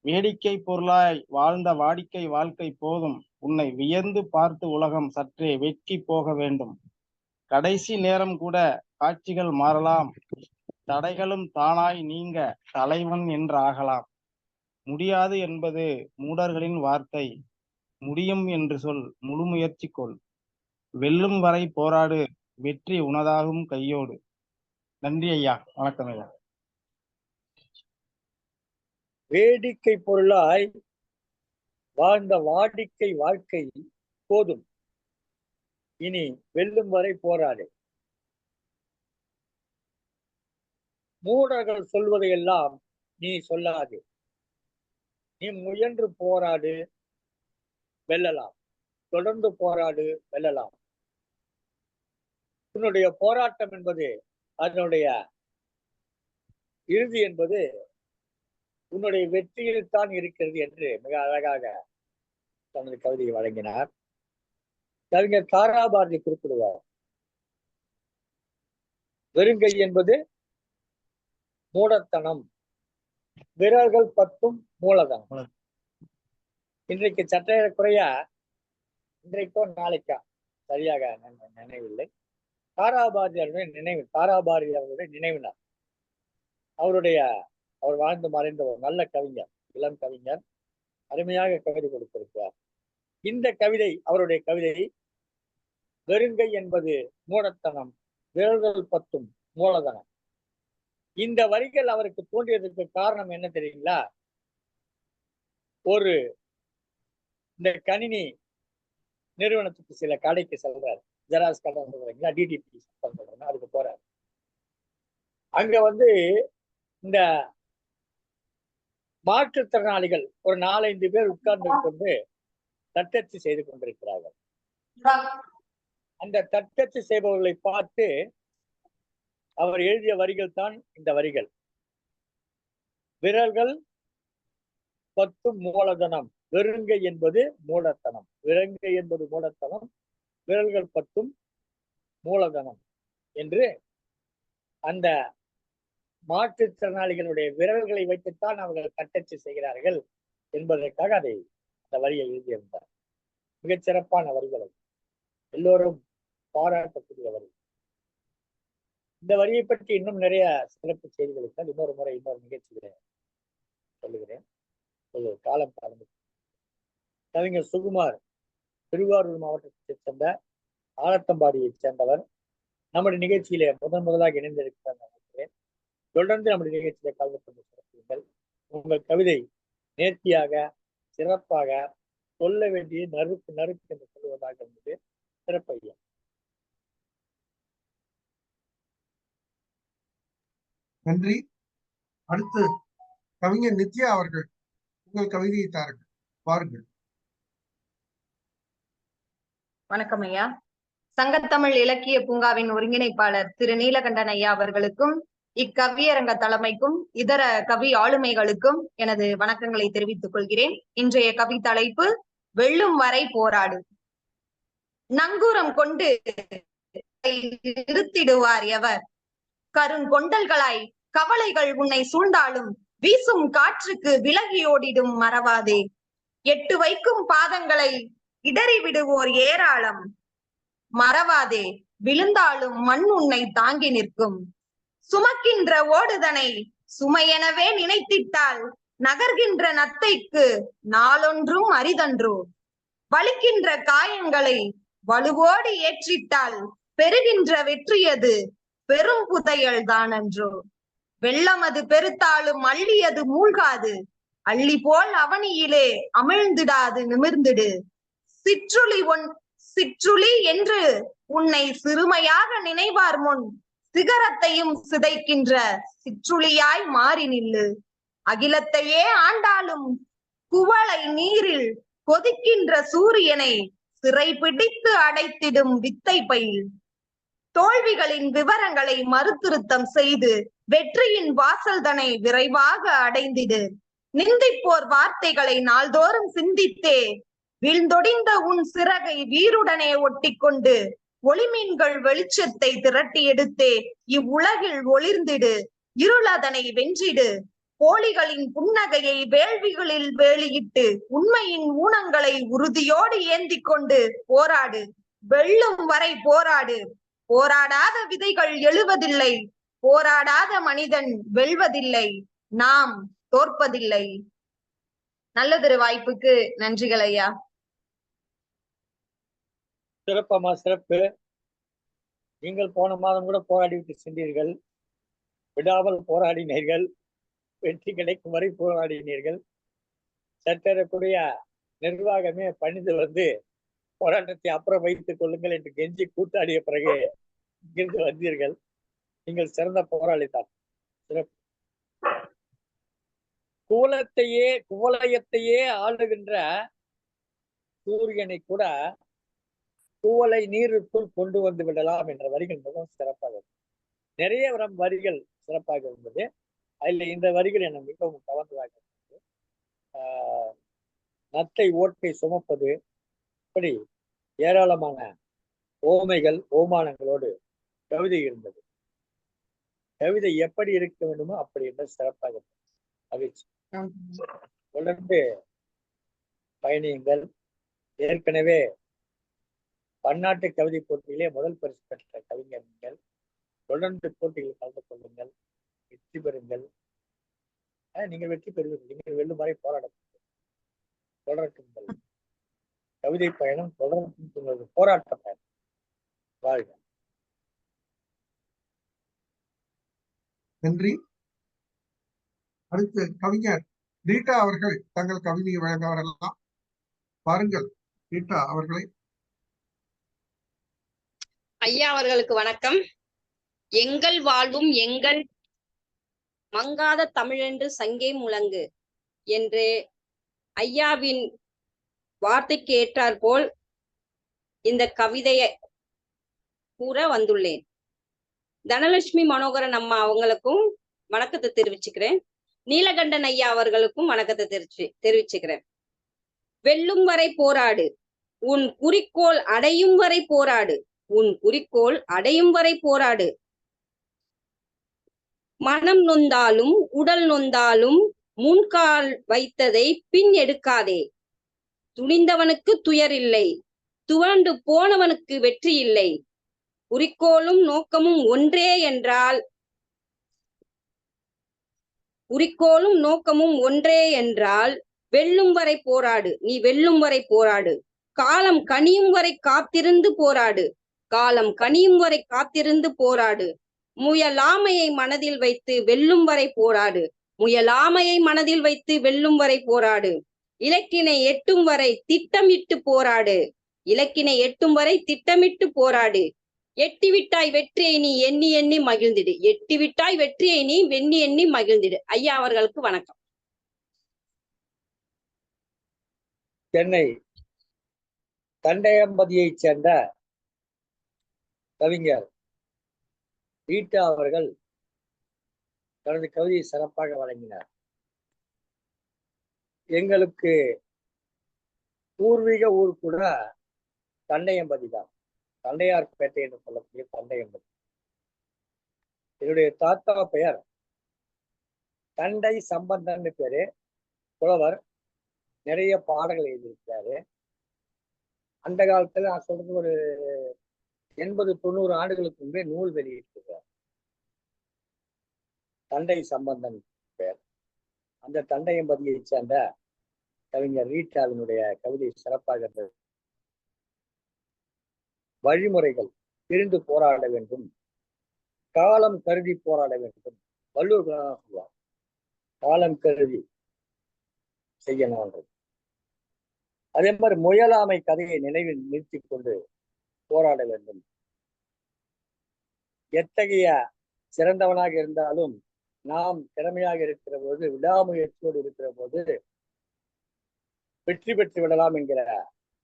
[SPEAKER 9] வேடிக்கை பொருளாய் வாழ்ந்த வாடிக்கை வாழ்க்கை போதும், உன்னை வியந்து பார்த்து உலகம் சற்றே வெட்கி போக வேண்டும். கடைசி நேரம் கூட காட்சிகள் மாறலாம், தடைகளும் தானாய் நீங்க தலைவன் என்றாகலாம். முடியாது என்பது மூடர்களின் வார்த்தை, முடியும் என்று சொல், முழு முயற்சி கொள். வெல்லும் வரை போராடு, வெற்றி உனதாகும் கையோடு. நன்றி ஐயா, வணக்கம் ஐயா.
[SPEAKER 2] வேடிக்கை பொருளாய் வாழ்ந்த வாடிக்கை வாழ்க்கை போதும், இனி வெல்லும் வரை போராடு. மூடர்கள் சொல்வதையெல்லாம் நீ சொல்லாது, நீ முயன்று போராடு, வெல்லலாம். தொடர்ந்து போராடு, வெல்லலாம். உன்னுடைய போராட்டம் என்பது, அதனுடைய இறுதி என்பது உன்னுடைய வெற்றியில் தான் இருக்கிறது என்று மிக அழகாக தனது கவிதையை வழங்கினார். கவிஞர் தாராபாரதி குறிப்பிடுவார், வெறுங்கை என்பது மூடத்தனம், விரல்கள் பத்தும் மூலதனம். இன்றைக்கு சற்றேறக்குறைய, இன்றைக்கோ நாளைக்கா சரியாக நினைவில்லை, தாராபாரதி அவர்களுடைய நினைவு நாள். அவர் வாழ்ந்து மறைந்த ஒரு நல்ல கவிஞர், இளம் கவிஞர், அருமையாக கவிதை கொடுத்திருக்கிறார். இந்த கவிதை, அவருடைய கவிதை, வெறுங்கை என்பது மூடத்தனம், விரல்கள் பத்தும் மூலதனம். இந்த வரிகள் அவருக்கு தோன்றியதற்கு காரணம் என்ன தெரியுங்களா? இந்த கணினி நிறுவனத்துக்கு சில கடைக்கு செல்றாரு, ஜெராக்ஸ் கடை சொல்றீங்களா, டிடிபி சொல்றேன், அதுக்கு போறாரு. அங்க இந்த மாற்றுத்திறனாளிகள் ஒரு 4-5 பேர் உட்கார்ந்து கொண்டு தட்டச்சு செய்து கொண்டிருக்கிறார்கள். அந்த தட்டச்சு செய்பவர்களை பார்த்து அவர் எழுதிய வரிகள் தான் இந்த வரிகள். விரல்கள் பத்தும் மூலதனம், வெறுங்கை என்பது மூலத்தனம். விரங்கை என்பது மூலத்தனம், விரல்கள் பத்தும் மூலதனம் என்று அந்த மாற்றுத்திறனாளிகளுடைய விரல்களை வைத்துத்தான் அவர்கள் தட்டச்சு செய்கிறார்கள் என்பதற்காக அந்த வரியை எழுதியிருந்தார். மிகச் சிறப்பான வரிகள், எல்லோரும் பாராட்டக்கூடிய வரி. இந்த வரியை பற்றி இன்னும் நிறைய சிறப்பு செய்திகளுக்கு இன்னொரு முறை இன்னொரு நிகழ்ச்சிகளை சொல்லுகிறேன். ஒரு காலம் கடந்து கவிஞர் சுகுமார் திருவாரூர் மாவட்டத்தைச் சேர்ந்த ஆலத்தம்பாடியைச் சேர்ந்தவர். நம்முடைய நிகழ்ச்சியிலே முதலாக இணைந்திருக்கிறார் நினைக்கிறேன். தொடர்ந்து நம்முடைய நிகழ்ச்சியிலே கலந்து கொண்டு சிறப்புங்கள். உங்கள் கவிதை நேர்த்தியாக சிறப்பாக சொல்ல வேண்டிய நறுக்கு நறுக்கு என்று சொல்லுவதாக இருந்தது. சிறப்பையா.
[SPEAKER 1] நன்றி. அடுத்து கவிஞர் நித்யா அவர்கள் உங்கள் கவிதையை தாருங்கள், பாருங்கள்.
[SPEAKER 10] வணக்கம் ஐயா. சங்கத்தமிழ் இலக்கிய பூங்காவின் ஒருங்கிணைப்பாளர் திரு நீலகண்டன் ஐயா அவர்களுக்கும் இக்கவியரங்க தலைமைக்கும் இதர கவி ஆளுமைகளுக்கும் எனது வணக்கங்களை தெரிவித்துக் கொள்கிறேன். இன்றைய கவி தலைப்பு வெல்லும் வரை போராடு. நங்கூரம் கொண்டு நிறுத்திடுவார் எவர்? கருங்கொண்டல்களாய் கவலைகள் உன்னை சூழ்ந்தாலும் வீசும் காற்றுக்கு விலகியோடிடும் மறவாதே. எட்டு வைக்கும் பாதங்களை இடறி விடுவோர் ஏராளம், மறவாதே. விழுந்தாலும் மண் உன்னை தாங்கி நிற்கும். சுமக்கின்ற ஓடுதனை சுமையெனவே நினைத்திட்டால் நகர்கின்ற நத்தைக்கு நாளொன்றும் அரிதன்றோ. வலிக்கின்ற காயங்களை வலுவோடு ஏற்றிட்டால் பெறுகின்ற வெற்றியது பெரும் புதையல் தானன்றோ. வெள்ளமது பெருத்தாலும் அள்ளியது மூழ்காது, அள்ளி போல் அவனியிலே அமிழ்ந்திடாது நிமிர்ந்திடு. சிற்றுளி என்று உன்னை சிறுமையாக நினைவார் முன் சிகரத்தையும் சிதைக்கின்ற சிற்றுளியாய் மாறி நில்லு. அகிலத்தையே ஆண்டாலும் குவளை நீரில் கொதிக்கின்ற சூரியனை சிறை பிடித்து அடைத்திடும் வித்தை பயில். தோல்விகளின் விவரங்களை மறுதிருத்தம் செய்து வெற்றியின் வாசல்தனை விரைவாக அடைந்திடு. நிந்திப்போர் வார்த்தைகளை நாள்தோறும் சிந்தித்தே வீழ்ந்தொடிந்த உன் சிறகை வீருடனே ஒட்டிக்கொண்டு ஒளிமீன்கள் வெளிச்சத்தை திரட்டி எடுத்தே இவ்வுலகில் ஒளிர்ந்திடு. இருளதனை வென்றிடு. போலிகளின் புன்னகையை வேள்விகளில் வேலியிட்டு உண்மையின் ஊனங்களை உறுதியோடு ஏந்தி கொண்டு போராடு. வெல்லும் வரை போராடு. போராடாத விதைகள் எழுவதில்லை, போராடாத மனிதன் வெல்வதில்லை, நாம் தோற்பதில்லை. நல்லதொரு வாய்ப்புக்கு நன்றிகள் ஐயா.
[SPEAKER 2] சிறப்பம்மா, சிறப்பு. நீங்கள் போன மாதம் கூட போராடிவிட்டு சென்றீர்கள், விடாமல் போராடினீர்கள், வெற்றி கிடைக்கும் வரை போராடினீர்கள். சட்டக்கூடிய நிர்வாகமே பணிந்து போராட்டத்தை அப்புறம் வைத்துக் கொள்ளுங்கள் என்று கெஞ்சி கூத்தாடிய பிறகு இங்கிருந்து வந்தீர்கள். நீங்கள் சிறந்த போராளிதான். சிறப்பு. குவலயத்தையே ஆளுகின்ற சூரியனை கூட குவளை நீருக்குள் கொண்டு வந்து விடலாம் என்ற வரிகள் மிகவும் சிறப்பாக நிறைய வரிகள் சிறப்பாக இருந்தது. அதில் இந்த வரிகள் என மிகவும் கவர்ந்ததாக இருந்தது. நத்தை ஓட்டை சுமப்பது, இப்படி ஏராளமான ஓமைகள் ஓமானங்களோடு கவிதை இருந்தது. கவிதை எப்படி இருக்க வேண்டுமோ அப்படி இருந்த சிறப்பாக இருந்தது. மகிழ்ச்சி. தொடர்ந்து பயணியுங்கள். ஏற்கனவே பன்னாட்டு கவிதை போட்டியிலே முதல் பரிசு பெற்ற கவிஞர் நீங்கள். தொடர்ந்து போட்டியில் கலந்து கொள்ளுங்கள். வெற்றி பெறுங்கள். நீங்கள் வெற்றி பெறுவீர்கள். நீங்கள் வெல்லும் வரை போராடட்டும், தொடரட்டும். கவிதை பயணம் தொடரட்டும், போராட்ட பயணம். வாழ்க.
[SPEAKER 1] நன்றி. அடுத்து கவிஞர் ரீட்டா அவர்கள் தங்கள் கவிதையை வழங்க வரலாம். பாருங்கள் ரீட்டா அவர்களை.
[SPEAKER 11] ஐயா அவர்களுக்கு வணக்கம். எங்கள் வாழ்வும் எங்கள் மங்காத தமிழென்று சங்கே முழங்கு என்று ஐயாவின் வார்த்தைக்கு ஏற்றாற்போல் இந்த கவிதையை கூற வந்துள்ளேன். தனலட்சுமி மனோகரன் அம்மா அவங்களுக்கும் வணக்கத்தை தெரிவிச்சுக்கிறேன். நீலகண்டன் ஐயா அவர்களுக்கும் வணக்கத்தை தெரிவிச்சுக்கிறேன். வெல்லும் வரை போராடு, உன் குறிக்கோள் அடையும் வரை போராடு, உன் குறிக்கோள் அடையும் வரை போராடு. மனம் நொந்தாலும் உடல் நொந்தாலும் முன்கால் வைத்ததை பின் எடுக்காதே. துணிந்தவனுக்கு துயர் இல்லை, துவண்டு போனவனுக்கு வெற்றி இல்லை. குறிக்கோளும் நோக்கமும் ஒன்றே என்றால் வெல்லும் வரை போராடு. நீ வெல்லும் வரை போராடு. காலம் கனியும் வரை காத்திருந்து போராடு. காலம் கனியும் வரை காத்திருந்து போராடு. முயலாமையை மனதில் வைத்து வெல்லும் வரை போராடு. முயலாமையை மனதில் வைத்து வெல்லும் வரை போராடு. இலக்கினை எட்டும் வரை திட்டமிட்டு போராடு. இலக்கினை எட்டும் வரை திட்டமிட்டு போராடு. எட்டிவிட்டாய் வெற்றியை நீ எண்ணி எண்ணி மகிழ்ந்திடு. எட்டிவிட்டாய் வெற்றியை நீ எண்ணி எண்ணி மகிழ்ந்திடு. ஐயா அவர்களுக்கு வணக்கம்.
[SPEAKER 2] சென்னை தண்டையம்பதியைச் சேர்ந்த கவிஞர் ரீட்டா அவர்கள் தனது கவிதையை சிறப்பாக வழங்கினார். எங்களுக்கு பூர்வீக ஊர் கூட தண்டையம்பதி தான். தண்டையார்பேட்டை என்று சொல்லக்கூடிய தண்டையம்பதி. என்னுடைய தாத்தா பெயர் தண்டை சம்பந்தன் பேரு. புலவர், நிறைய பாடல்கள் எழுதியிருக்கிறாரு. அந்த காலத்துல நான் சொல்றது ஒரு 80-90 ஆண்டுகளுக்கு முன்பே நூல் வெளியிட்டிருக்கிறார். தண்டை சம்பந்தன் பெயர். அந்த தண்டையம்பதியை சேர்ந்த கவிஞர் ரீட்டாவினுடைய கவிதை சிறப்பாக இருந்தது. வழிமுறைகள் தெரிந்து போராட வேண்டும், காலம் கருதி போராட வேண்டும். வள்ளுவர் சொல்லுவார், காலம் கருதி செய்யணும். அதே மாதிரி முயலாமை கதையை நினைவில் நிறுத்தி கொண்டு போராட வேண்டும். எத்தகைய சிறந்தவனாக இருந்தாலும் நாம் திறமையாக இருக்கிற போது, விடாமுயற்சியோடு இருக்கிற போது வெற்றி பெற்று விடலாம் என்கிற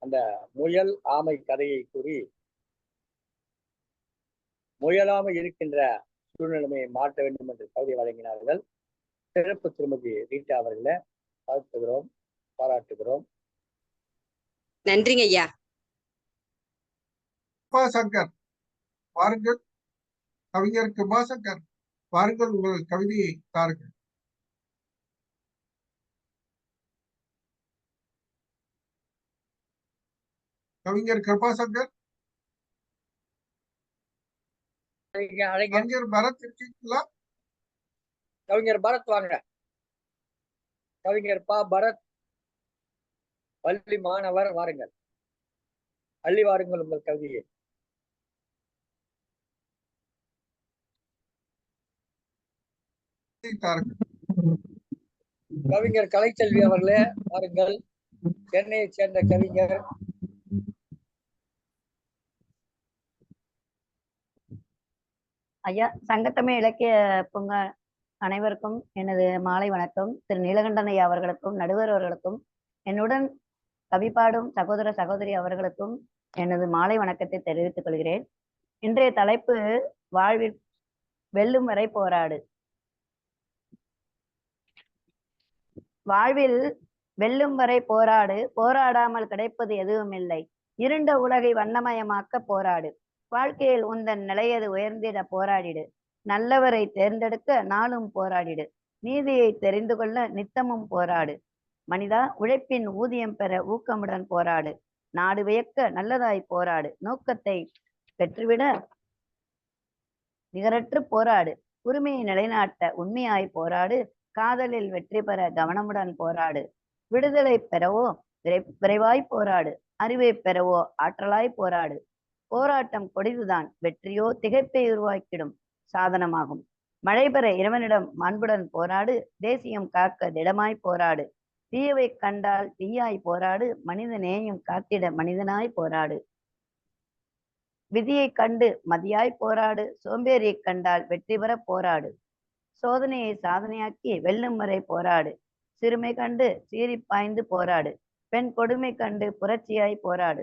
[SPEAKER 2] அந்த முயல் ஆமை கதையை கூறி முயலாமல் இருக்கின்ற சூழ்நிலைமையை மாற்ற வேண்டும் என்று கவிதை வழங்கினார்கள். சிறப்பு திருமதி ரீட்டா அவர்களை வாழ்த்துகிறோம், பாராட்டுகிறோம்.
[SPEAKER 11] நன்றிங்க ஐயா.
[SPEAKER 1] கிருபாசங்கர் வாருங்கள். கவிஞர் கிருபாசங்கர் வாருங்கள், உங்கள் கவிதையை தாருங்கள். கவிஞர் கிருபாசங்கர். கவிஞர் பரத் இருக்கீங்களா?
[SPEAKER 2] கவிஞர் பரத் வாங்க. கவிஞர் பரத், பள்ளி மாணவர் வாருங்கள். அள்ளி வாருங்கள் உங்கள் கவிதையை. கவிஞர் கலைச்செல்வி அவர்களே வாருங்கள். சென்னையை சேர்ந்த கவிஞர்.
[SPEAKER 12] ஐயா, சங்கத்தமிழ் இலக்கிய பூங்கா அனைவருக்கும் எனது மாலை வணக்கம். திரு நீலகண்டன் ஐயா அவர்களுக்கும் நடுவர் அவர்களுக்கும் என்னுடன் கவிப்பாடும் சகோதர சகோதரி அவர்களுக்கும் எனது மாலை வணக்கத்தை தெரிவித்துக் கொள்கிறேன். இன்றைய தலைப்பு வாழ்வில் வெல்லும் வரை போராடு. வாழ்வில் வெல்லும் வரை போராடு, போராடாமல் கிடைப்பது எதுவும் இல்லை. இருண்ட உலகை வண்ணமயமாக்க போராடு. வாழ்க்கையில் உந்தன் நிலையது உயர்ந்திட போராடிடு. நல்லவரை தேர்ந்தெடுக்க நாளும் போராடிடு. நீதியை தெரிந்து கொள்ள நித்தமும் போராடு. மனிதா, உழைப்பின் ஊதியம் பெற ஊக்கமுடன் போராடு. நாடு வியக்க நல்லதாய் போராடு. நோக்கத்தை பெற்றுவிட நிகரற்று போராடு. உரிமையை நிலைநாட்ட உண்மையாய் போராடு. காதலில் வெற்றி பெற கவனமுடன் போராடு. விடுதலை பெறவோ விரைவாய் போராடு. அறிவை பெறவோ ஆற்றலாய் போராடு. போராட்டம் கொடிதுதான், வெற்றியோ திகைப்பை உருவாக்கிடும் சாதனமாகும். மழை பெற இறைவனிடம் மாண்புடன் போராடு. தேசியம் காக்க திடமாய் போராடு. தீயவை கண்டால் தீயாய் போராடு. மனித நேயம் காத்திட மனிதனாய் போராடு. விதியை கண்டு மதியாய் போராடு. சோம்பேறியை கண்டால் வெற்றி பெற போராடு. சோதனையை சாதனையாக்கி வெல்லும் வரை போராடு. சிறுமை கண்டு சீறி பாய்ந்து போராடு. பெண் கொடுமை கண்டு புரட்சியாய் போராடு.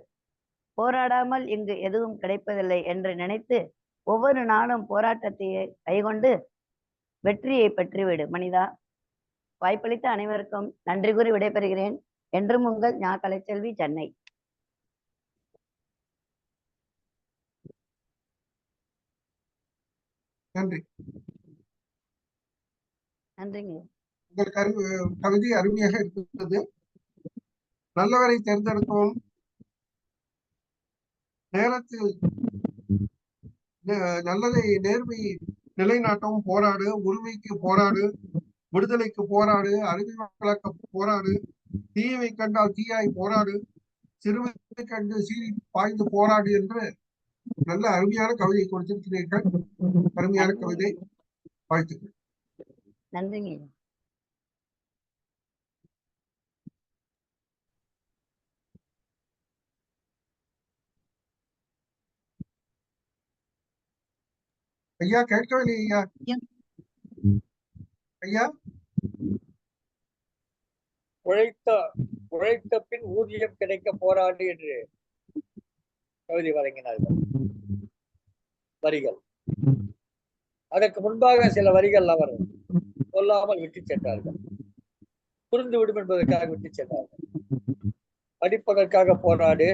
[SPEAKER 12] போராடாமல் இங்கு எதுவும் கிடைப்பதில்லை என்று நினைத்து ஒவ்வொரு நாளும் போராட்டத்தை கைகொண்டு வெற்றியை பெற்றுவிடு மனிதா. வாய்ப்பளித்த அனைவருக்கும் நன்றி கூறி விடைபெறுகிறேன். என்றும் உங்கள் ஞா கலைச்செல்வி, சென்னை.
[SPEAKER 1] நன்றி.
[SPEAKER 12] நன்றிங்க.
[SPEAKER 1] உங்கள் கவிதை அருமையாக இருந்தது. நல்லவரை தேர்ந்தெடுக்கவும், நேரத்தில் நல்லதை நேர்மையை நிலைநாட்டவும் போராடு. உரிமைக்கு போராடு. விடுதலைக்கு போராடு. அறிவை வளர்க்க போராடு. தீயவை கண்டால் தீயாய் போராடு. சிறுவை கண்டு சீறி பாய்ந்து போராடு என்று நல்ல அருமையான கவிதை கொடுத்திருக்கிறீர்கள். அருமையான கவிதை. வாழ்த்துக்கள்.
[SPEAKER 12] நன்றிங்க.
[SPEAKER 1] ஐயா கேட்கவில்லை ஐயா. ஐயா,
[SPEAKER 2] உழைத்த பின் ஊதியம் கிடைக்க போராடு என்று கவிதை வழங்கினார்கள். வரிகள் அதற்கு முன்பாக சில வரிகள் அவர் சொல்லாமல் விட்டு சென்றார்கள். புரிந்து விடும் என்பதற்காக விட்டு சென்றார்கள். படிப்பதற்காக போராடு.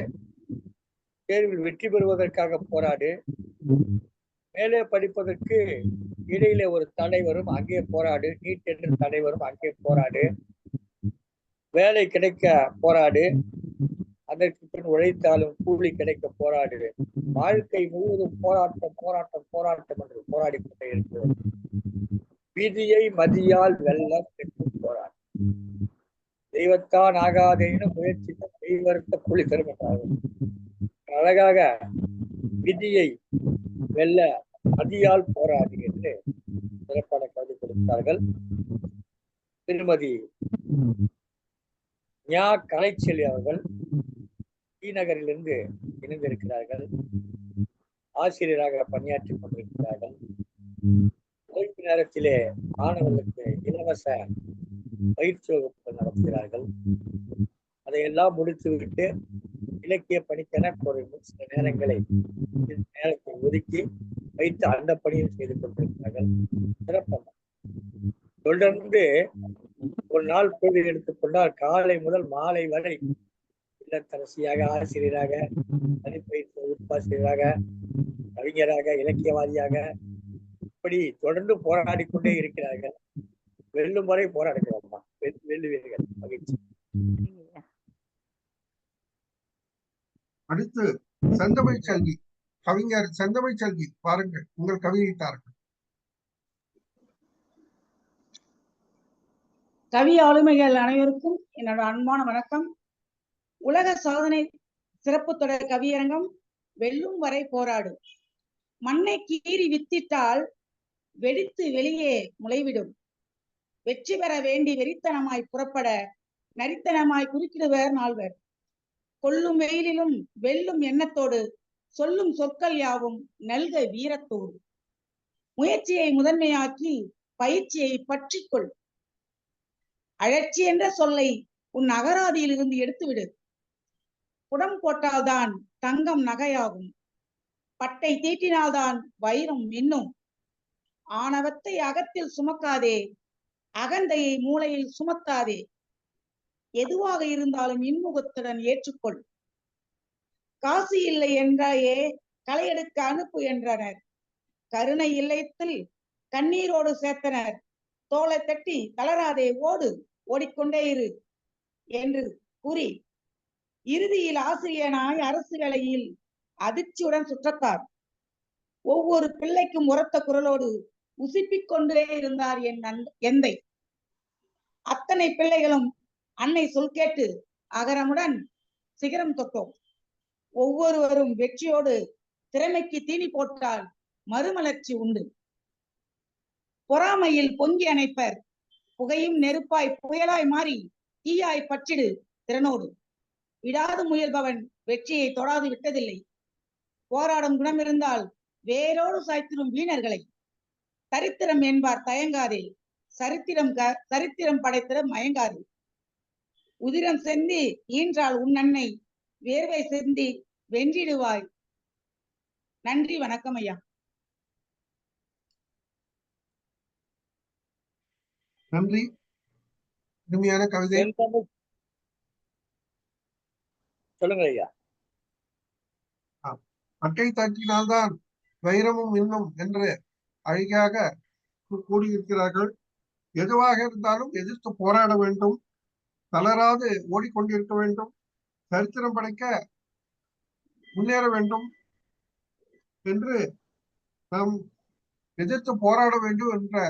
[SPEAKER 2] தேர்வில் வெற்றி பெறுவதற்காக போராடு. மேலே படிப்பதற்கு இடையிலே ஒரு தடை வரும், அங்கே போராடு. நீட் என்று தடை வரும், அங்கே போராடு. வேலை கிடைக்க போராடு. அதற்கு பின் உழைத்தாலும் கூலி கிடைக்க போராடு. வாழ்க்கை முழுவதும் போராட்டம் போராட்டம் போராட்டம் என்று போராடி கொண்டே இருக்கிறது. விதியை மதியால் வெல்ல பெற்றும் போராடு. தெய்வத்தான் ஆகாதேன்னு முயற்சித்த தெய்வர்த்த கூலி தரும் என்றார்கள். அழகாக விதியை வெல்ல மதியால் போராடு என்று சிறப்பான கவிதை கொடுத்தார்கள். திருமதி ஞா கலைச்செல்வி அவர்கள் ஸ்ரீநகரிலிருந்து இணைந்திருக்கிறார்கள். ஆசிரியராக பணியாற்றிக் கொண்டிருக்கிறார்கள். ஓய்வு நேரத்திலே மாணவர்களுக்கு இலவச பயிற்சி வகுப்புகள் நடத்துகிறார்கள். அதையெல்லாம் முடித்துவிட்டு இலக்கிய பணிக்கென ஒரு சில நேரங்களை நேரத்தை ஒதுக்கி வைத்து அந்த பணியும் செய்து கொண்டிருக்கிறார்கள். சிறப்பாக தொடர்ந்து ஒரு நாள் பொழுது எடுத்துக்கொண்டால் காலை முதல் மாலை வரை இல்லத்தரசியாக, ஆசிரியராக, தனிப்பயிற்சி வகுப்பாசிரியராக, கவிஞராக, இலக்கியவாதியாக இப்படி தொடர்ந்து போராடி கொண்டே இருக்கிறார்கள். வெல்லும் வரை போராடுகிறோம்மா. வெல்லுவீர்கள். மகிழ்ச்சி.
[SPEAKER 1] அடுத்து செந்தமிழ் செல்வி, கவிஞர் செந்தமிழ் செல்வி, பாருங்கள் உங்கள் கவிதை தாருங்கள்.
[SPEAKER 13] கவி ஆளுமைகள் அனைவருக்கும் என்னோட அன்பான வணக்கம். உலக சாதனை சிறப்பு தொடர் கவியரங்கம் வெல்லும் வரை போராடு. மண்ணை கீறி வித்திட்டால் வெடித்து வெளியே முளைவிடும். வெற்றி பெற வேண்டி வெறித்தனமாய் புறப்பட நரித்தனமாய் குறுக்கிடுவர் நால்வர். கொல்லும் வெயிலிலும் வெல்லும் எண்ணத்தோடு சொல்லும் சொற்கள் யாவும் நல்க வீரத்தோடு. முயற்சியை முதன்மையாக்கி பயிற்சியை பற்றிக்கொள். அழற்சி என்ற சொல்லை உன் அகராதியில் இருந்து எடுத்துவிடு. புடம் போட்டால்தான் தங்கம் நகையாகும். பட்டை தீட்டினால்தான் வைரம் மின்னும். ஆணவத்தை அகத்தில் சுமக்காதே, அகந்தையை மூளையில் சுமத்தாதே. எதுவாக இருந்தாலும் இன்முகத்துடன் ஏற்றுக்கொள். காசு இல்லை என்றாயே களையெடுக்க அனுப்பு என்றனர். கருணை இல்லத்தில் கண்ணீரோடு சேர்த்தனர். தோளை தட்டி தளராதே ஓடு, ஓடிக்கொண்டே இரு என்று கூறி இறுதியில் ஆசிரியனாய் அரசு வேலையில் அதிர்ச்சியுடன் சுற்றத்தார். ஒவ்வொரு பிள்ளைக்கும் உரத்த குரலோடு உசிப்பிக் கொண்டே இருந்தார் என் எந்தை. அத்தனை பிள்ளைகளும் அன்னை சொல் கேட்டு அகரமுடன் சிகரம் தொட்டோம். ஒவ்வொருவரும் வெற்றியோடு திறமைக்கு தீனி போட்டால் மறுமலர்ச்சி உண்டு. பொறாமையில் பொங்கி அணைப்பர், புகையும் நெருப்பாய் புயலாய் மாறி தீயாய் பற்றிடு திறனோடு. விடாது முயல்பவன் வெற்றியை தொடாது விட்டதில்லை. போராடும் குணம் இருந்தால் வேரோடு சாய்த்திடும் வீணர்களை. சரித்திரம் என்பார் தயங்காதே, சரித்திரம் படைத்திட மயங்காது. உதிரம் செந்தி ஈன்றால் உன் அன்னை, வேர்வை செந்தி வென்றிடுவாய். நன்றி, வணக்கம் ஐயா.
[SPEAKER 1] நன்றி. இனிமையான கவிதை.
[SPEAKER 2] சொல்லுங்க ஐயா.
[SPEAKER 1] அட்டை தட்டினால்தான் வைரமும் இன்னும் என்று அழகாக கூடியிருக்கிறார்கள். எதுவாக இருந்தாலும் எதிர்த்து போராட வேண்டும், தளராது ஓடிக்கொண்டிருக்க வேண்டும், சரித்திரம் படைக்க முன்னேற வேண்டும் என்று நாம் எதிர்த்து போராட வேண்டும் என்ற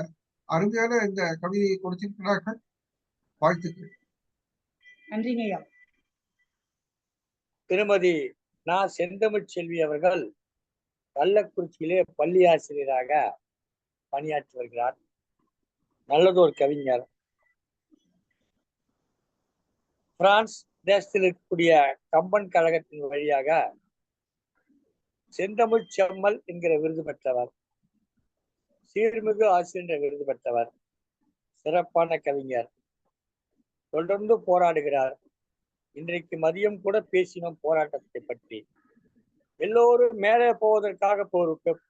[SPEAKER 1] அருமையான இந்த கவிதையை கொடுத்திருக்கிறார்கள். வாழ்த்துக்கள்.
[SPEAKER 13] நன்றிங்க ஐயா.
[SPEAKER 2] திருமதி நா. செந்தமிழ் செல்வி அவர்கள் கள்ளக்குறிச்சியிலே பள்ளி ஆசிரியராக பணியாற்றி வருகிறார். நல்லதொரு கவிஞர். பிரான்ஸ் தேசத்தில் இருக்கக்கூடிய கம்பன் கழகத்தின் வழியாக செந்தமிழ் செம்மல் என்கிற விருது பெற்றவர், சீர்மிகு ஆசிரியர் விருது பெற்றவர், சிறப்பான கவிஞர். தொடர்ந்து போராடுகிறார். இன்றைக்கு மதியம் கூட பேசினோம் போராட்டத்தை பற்றி. எல்லோரும் மேலே போவதற்காக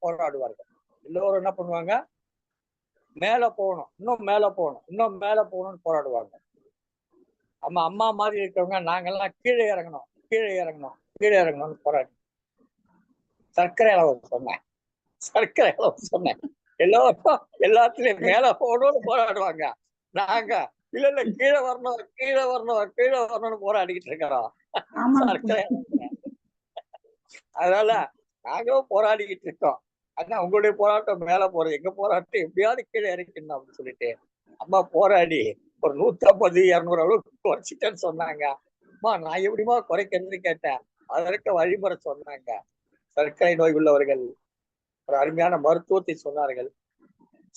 [SPEAKER 2] போராடுவார்கள். எல்லோரும் என்ன பண்ணுவாங்க? மேல போகணும், இன்னும் மேல போகணும், இன்னும் மேல போகணும்னு போராடுவாங்க. அம்மா மாதிரி இருக்கிறவங்க நாங்கெல்லாம் கீழே இறங்கணும், கீழே இறங்கணும், கீழே இறங்கணும்னு போராடி சர்க்கரை அளவு சொன்னேன், சர்க்கரை அளவு சொன்னேன். எல்லோரும் எல்லாத்துலயும் மேல போகணும்னு போராடுவாங்க. நாங்க இல்ல கீழே வரணும், கீழே வரணும், கீழே வரணும்னு போராடிக்கிட்டு இருக்கிறோம். சர்க்கரை. அதனால நாங்களும் போராடிக்கிட்டு இருக்கோம். ஆனா உங்களுடைய போராட்டம் மேல போறது, எங்க போராட்டம் எப்படியாவது கீழே இறக்கணும் அப்படின்னு சொல்லிட்டு அம்மா போராடி ஒரு 150, 200 அளவுக்கு குறைச்சிட்டேன்னு சொன்னாங்க. அம்மா நான் எப்படிமா குறைக்கிறதுன்னு கேட்டேன். அதற்கு வழிமுறை சொன்னாங்க. சர்க்கரை நோய் உள்ளவர்கள் ஒரு அருமையான மருத்துவத்தை சொன்னார்கள்.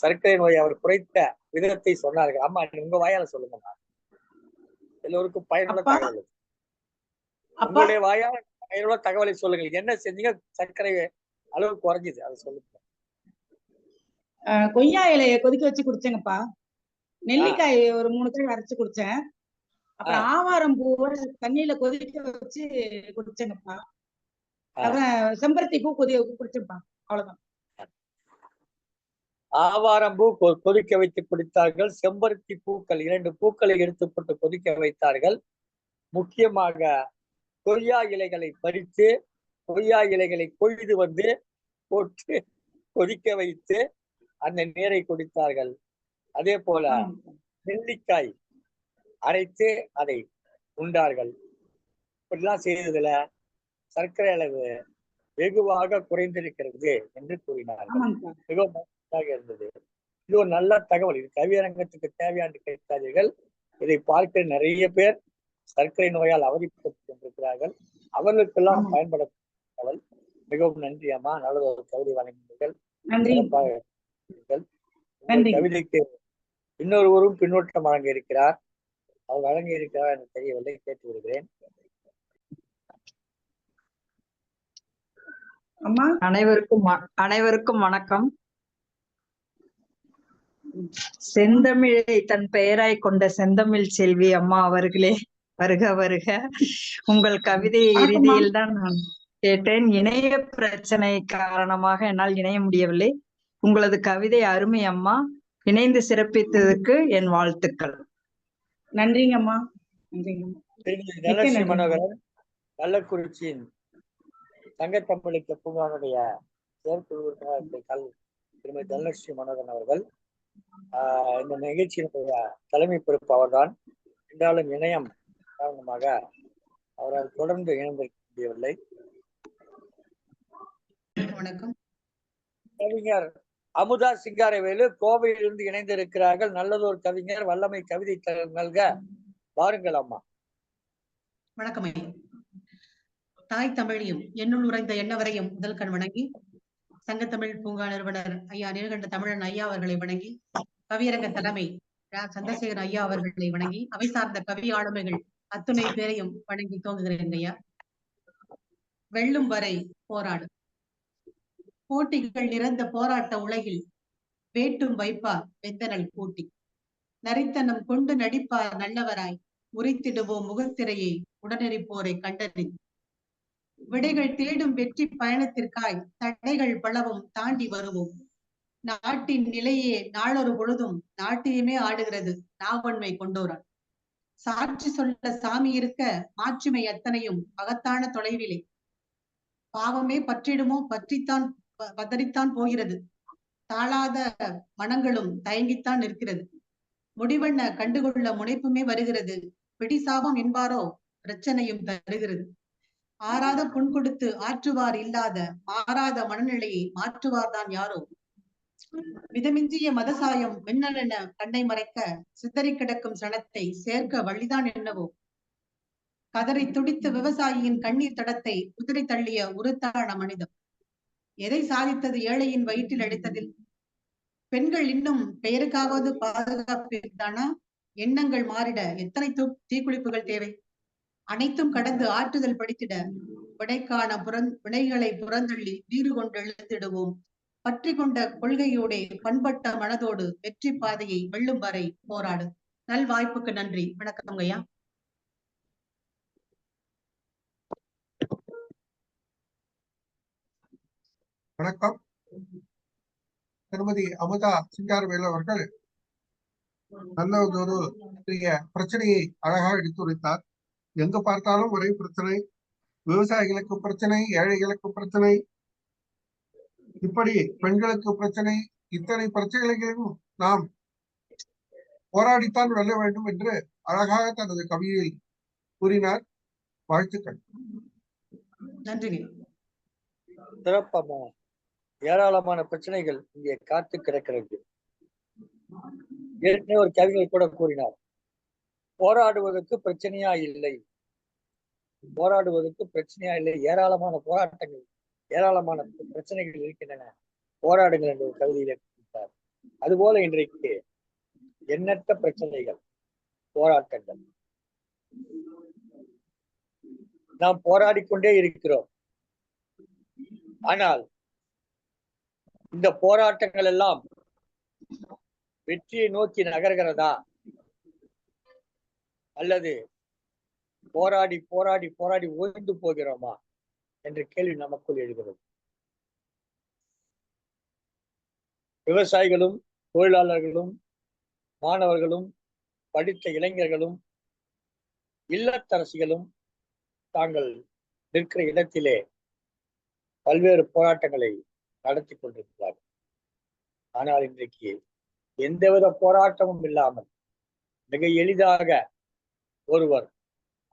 [SPEAKER 2] சர்க்கரை நோய் அவர் குறைத்த விதத்தை சொன்னார்கள். அம்மா உங்க வாயால சொல்லுங்கம்மா, எல்லோருக்கும் பயனுள்ள தகவல். உங்களுடைய வாயால பயனுள்ள தகவலை சொல்லுங்கள். என்ன செஞ்சீங்க சர்க்கரை அளவு குறைஞ்சுது, அதை சொல்லுங்க.
[SPEAKER 13] கொய்யா இலைய கொதிக்க வச்சு குடிச்சேங்கப்பா. நெல்லிக்காய் ஒரு 3 காய் அரைச்சு குடிச்சேன். அப்புறம் ஆவாரம் பூவை தண்ணியில கொதிக்க வச்சு குடிச்சேங்கப்பா. அப்புறம் செம்பருத்தி பூ குடிச்சேன்ப்பா. அவ்வளவுதான்.
[SPEAKER 2] ஆவாரம் பூ கொதிக்க வைத்து குடித்தார்கள். செம்பருத்தி பூக்கள் 2 பூக்களை எடுத்து போட்டு கொதிக்க வைத்தார்கள். முக்கியமாக கொய்யா இலைகளை பறித்து, கொய்யா இலைகளை கொய்து வந்து போட்டு கொதிக்க வைத்து அந்த நீரை குடித்தார்கள். அதே போல நெல்லிக்காய் அரைத்து அதை உண்டார்கள். இப்படிலாம் செய்ததுல சர்க்கரை அளவு வெகுவாக குறைந்திருக்கிறது என்று கூறினார்கள். மிகவும் மகிழ்ச்சியாக இருந்தது. இது ஒரு நல்ல தகவல். இது கவியரங்கத்துக்கு தேவையான கேட்காதீர்கள். இதை பார்க்க நிறைய பேர் சர்க்கரை நோயால் அவதிப்பட்டு கொண்டிருக்கிறார்கள். அவர்களுக்கெல்லாம் பயன்படக்கூடிய தகவல். மிகவும் நன்றி அம்மா, நல்லது ஒரு கவிதை வழங்கினீர்கள். கவிதைக்கு இன்னொருவரும் பின்னோட்டம் வழங்க இருக்கிறார். அவர் வழங்கி இருக்கிறார் என்று தெரியவில்லை, கேட்டு விடுகிறேன்.
[SPEAKER 3] அனைவருக்கும் வணக்கம். செந்தமிழை தன் பெயராய் கொண்ட செந்தமிழ் செல்வி அம்மா அவர்களே, வருக வருக. உங்கள் கவிதையை இறுதியில் தான் நான் கேட்டேன். இணைய பிரச்சனை காரணமாக என்னால் இணைய முடியவில்லை. உங்களது கவிதை அருமை அம்மா. இணைந்து சிறப்பித்ததற்கு என் வாழ்த்துக்கள்.
[SPEAKER 13] நன்றிங்கம்மா.
[SPEAKER 2] தனலட்சுமி மனோகரன், கள்ளக்குறிச்சியின் சங்கத்தமிழுக்கு பூங்காவுடைய செயற்குழு உறுப்பினர் திருமதி தனலட்சுமி மனோகரன் அவர்கள் இந்த நிகழ்ச்சியினுடைய தலைமை பொறுப்பு அவர்தான். என்றாலும் இணையம் காரணமாக அவரால் தொடர்ந்து இணைந்திருக்க முடியவில்லை.
[SPEAKER 8] வணக்கம்.
[SPEAKER 2] கவிஞர் அமுதா சிங்காரவேலு கோவையிலிருந்து இணைந்திருக்கிறார்கள். நல்லதொரு கவிஞர், வல்லமை கவிதை நல்க வாருங்கள் அம்மா.
[SPEAKER 14] வணக்கம் ஐயா. தாய் தமிழையும் என்னுள் உறைந்த எண்ணவரையும் முதல் கண் வணங்கி, சங்கத்தமிழ் பூங்கா நிறுவனர் ஐயா நீலகண்ட தமிழன் ஐயா அவர்களை வணங்கி, கவியரங்க தலைமை சந்திரசேகர் ஐயா அவர்களை வணங்கி, அவை சார்ந்த கவி ஆளுமைகள் அத்துணை பேரையும் வணங்கி தோங்குகிறேன் ஐயா. வெல்லும் வரை போராடு. போட்டிகள் நிறைந்த போராட்ட உலகில் வேட்டும் வைப்பார் வெந்தனல் கூட்டி. நரித்தனம் கொண்டு நடிப்பார் நல்லவராய், உரைத்திடுவோம் முகத்திரையை உடனடிப்போரை கண்டறி. விடைகள் தேடும் வெற்றி பயணத்திற்காய் தடைகள் பலவும் தாண்டி வருவோம். நாட்டின் நிலையே நாளொரு பொழுதும் நாட்டியமே ஆடுகிறது நாவன்மை கொண்டோரால். சாட்சி சொல்ல சாமி இருக்க மாட்சிமை அத்தனையும் அகத்தான தொலைவிலே. பாவமே பற்றிடுமோ பதறித்தான் போகிறது. தாழாத மனங்களும் தயங்கித்தான் நிற்கிறது. முடிவென்ன கண்டுகொள்ள முனைப்புமே வருகிறது. பிடி சாபம் என்பாரோ பிரச்சனையும் தருகிறது. ஆறாத புண் கொடுத்து ஆற்றுவார் இல்லாத மாறாத மனநிலையை மாற்றுவார் தான் யாரோ. மிதமிஞ்சிய மதசாயம் மின்னலென கண்ணை மறைக்க சிதறி கிடக்கும் சனத்தை சேர்க்க வழிதான் என்னவோ. கதறி துடித்த விவசாயியின் கண்ணீர் தடத்தை குதிரை தள்ளிய உருத்தான மனிதம். எதை சாதித்தது ஏழையின் வயிற்றில் அடித்ததில்? பெண்கள் இன்னும் பெயருக்காவது பாதுகாப்பிற்கான எண்ணங்கள் மாறிட எத்தனை தீக்குளிப்புகள் தேவை? அனைத்தும் கடந்து ஆற்றுதல் படித்திட விடைக்கான வினைகளை புறந்தள்ளி வீறு கொண்டு எழுந்திடுவோம். பற்றி கொண்ட கொள்கையோட பண்பட்ட மனதோடு வெற்றி பாதையை வெல்லும் வரை போராடு. நல் வாய்ப்புக்கு நன்றி. வணக்கம் ஐயா.
[SPEAKER 1] வணக்கம். திருமதி அமுதா சிங்காரவேலு அவர்கள் நல்ல ஒரு பிரச்சனையை அழகாக எடுத்துரைத்தார். எங்க பார்த்தாலும் ஒரே பிரச்சனை, விவசாயிகளுக்கு பிரச்சனை, ஏழைகளுக்கு பிரச்சனை, இப்படி பெண்களுக்கு பிரச்சனை. இத்தனை பிரச்சனைகளையும் நாம் போராடித்தான் வெல்ல வேண்டும் என்று அழகாக தனது கவியில் கூறினார். வாழ்த்துக்கள்.
[SPEAKER 14] நன்றி.
[SPEAKER 2] சிறப்பம்மா. ஏராளமான பிரச்சனைகள் இங்கே காத்து கிடக்கிறது. ஏற்கனவே ஒரு கவிஞர் கூட கூறினார், போராடுவதற்கு பிரச்சனையா இல்லை, போராடுவதற்கு பிரச்சனையா இல்லை, ஏராளமான போராட்டங்கள், ஏராளமான பிரச்சனைகள் இருக்கின்றன, போராடுங்கள் என்ற ஒரு கவிதையில கொடுத்தார். அதுபோல இன்றைக்கு எண்ணற்ற பிரச்சனைகள், போராட்டங்கள். நாம் போராடிக்கொண்டே இருக்கிறோம். ஆனால் இந்த போராட்டங்கள் எல்லாம் வெற்றியை நோக்கி நகர்கிறதா, அல்லது போராடி போராடி போராடி ஓய்ந்து போகிறோமா என்ற கேள்வி நமக்குள் எழுகிறது. விவசாயிகளும் தொழிலாளர்களும் மாணவர்களும் படித்த இளைஞர்களும் இல்லத்தரசிகளும் தாங்கள் நிற்கிற இடத்திலே பல்வேறு போராட்டங்களை நடத்தி கொண்டிருக்கிறார்கள். ஆனால் இன்றைக்கு எந்தவித போராட்டமும் இல்லாமல் மிக எளிதாக ஒருவர்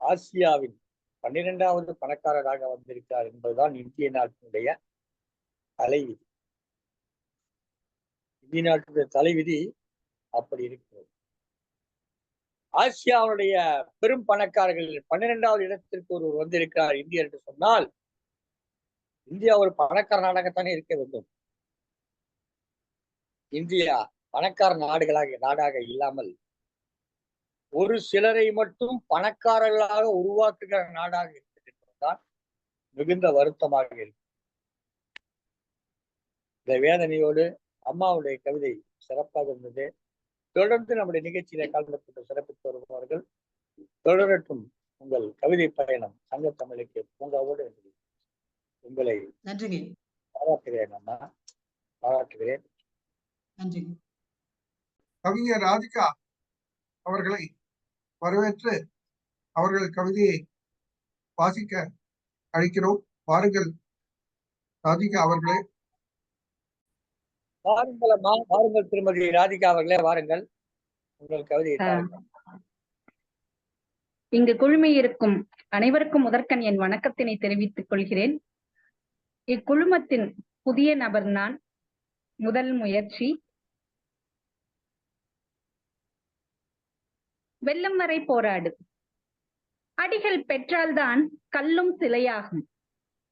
[SPEAKER 2] ஆசியாவின் 12வது பணக்காரராக வந்திருக்கிறார் என்பதுதான் இந்திய நாட்டினுடைய தலைவிதி. இந்திய நாட்டுடைய தலைவிதி அப்படி இருக்கிறது. ஆசியாவுடைய பெரும் பணக்காரர்களில் 12வது இடத்திற்கு ஒருவர் வந்திருக்கிறார் இந்தியர் என்று சொன்னால், இந்தியா ஒரு பணக்கார நாடாகத்தானே இருக்க வேண்டும். இந்தியா பணக்கார நாடாக இல்லாமல் ஒரு சிலரை மட்டும் பணக்காரர்களாக உருவாக்குகிற நாடாக இருக்கிறதுதான் மிகுந்த வருத்தமாக இருக்கு. இந்த வேதனையோடு அம்மாவுடைய கவிதை சிறப்பாக இருந்தது. தொடர்ந்து நம்முடைய நிகழ்ச்சியில கலந்து கொண்டு சிறப்பித்து வருபவர்கள் தொடரட்டும் உங்கள் கவிதை பயணம். சங்கத்தமிழ் இலக்கிய பூங்காவோடு உங்களை பாராட்டுகிறேன் அம்மா, பாராட்டுகிறேன்.
[SPEAKER 1] கவிஞர் ராதிகா அவர்களை வரவேற்று அவர்கள் கவிதையை வாசிக்க அழைக்கிறோம். வாருங்கள் ராதிகா அவர்களே.
[SPEAKER 2] வாருங்கள் அம்மா, வாருங்கள் திருமதி ராதிகா அவர்களே, வாருங்கள் உங்கள் கவிதையை.
[SPEAKER 15] இங்கு குழுமி இருக்கும் அனைவருக்கும் முதற்கண் என் வணக்கத்தினை தெரிவித்துக் கொள்கிறேன். இக்குழுமத்தின் புதிய நபர் நான். முதல் முயற்சி. வெல்லும் வரை போராடு. அடிகள் பெற்றால்தான் கல்லும் சிலையாகும்.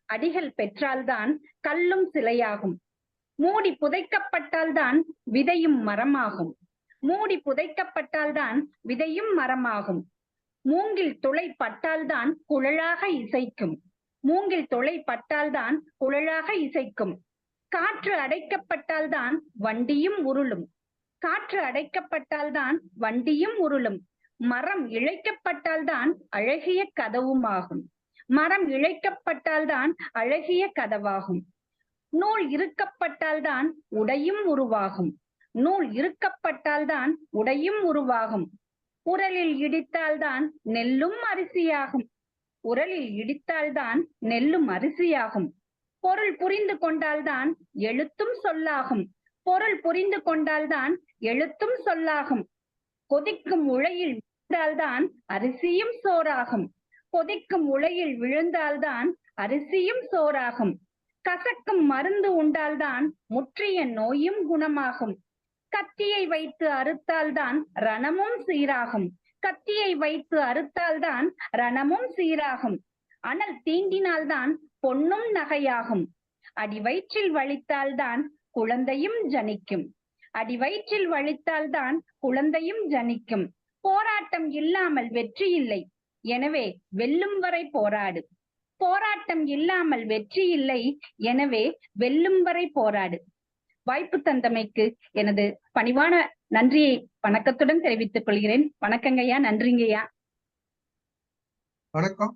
[SPEAKER 15] அடிகள் பெற்றால்தான் கல்லும் சிலையாகும். மூடி புதைக்கப்பட்டால்தான் விதையும் மரமாகும். மூடி புதைக்கப்பட்டால்தான் விதையும் மரமாகும். மூங்கில் துளை பட்டால்தான் குழலாக இசைக்கும். மூங்கில் துளை பட்டால்தான் குழலாக இசைக்கும். காற்று அடைக்கப்பட்டால்தான் வண்டியும் உருளும். காற்று அடைக்கப்பட்டால்தான் வண்டியும் உருளும். மரம் இழைக்கப்பட்டால்தான் அழகிய கதவுமாகும். மரம் இழைக்கப்பட்டால்தான் அழகிய கதவாகும். நூல் இருக்கப்பட்டால்தான் உடையும் உருவாகும். நூல் இருக்கப்பட்டால்தான் உடையும் உருவாகும். உரலில் இடித்தால்தான் நெல்லும் அரிசியாகும். உரலில் இடித்தால்தான் நெல்லும் அரிசியாகும். பொருள் புரிந்து கொண்டால்தான் எழுத்தும் சொல்லாகும். பொருள் புரிந்து கொண்டால்தான் எழுத்தும் சொல்லாகும். கொதிக்கும் உலையில் விழுந்தால்தான் அரிசியும் சோறாகும். கொதிக்கும் உலையில் விழுந்தால்தான் அரிசியும் சோறாகும். கசக்கும் மருந்து உண்டால்தான் முற்றிய நோயும் குணமாகும். கத்தியை வைத்து அறுத்தால்தான் ரணமும் சீராகும். கத்தியை வைத்து அறுத்தால்தான் ரணமும் சீராகும். அனல் தீண்டினால்தான் பொன்னும் நகையாகும். அடி வயிற்றில் வலித்தால்தான் குழந்தையும் ஜனிக்கும். அடி வயிற்றில் வலித்தால்தான் குழந்தையும் ஜனிக்கும். போராட்டம் இல்லாமல் வெற்றி இல்லை. எனவே வெல்லும் வரை போராடு. போராட்டம் இல்லாமல் வெற்றி இல்லை. எனவே வெல்லும் வரை போராடு. வாய்ப்பு தந்தமைக்கு எனது பணிவான நன்றியை வணக்கத்துடன் தெரிவித்துக் கொள்கிறேன். வணக்கங்கய்யா. நன்றிங்கய்யா.
[SPEAKER 1] வணக்கம்.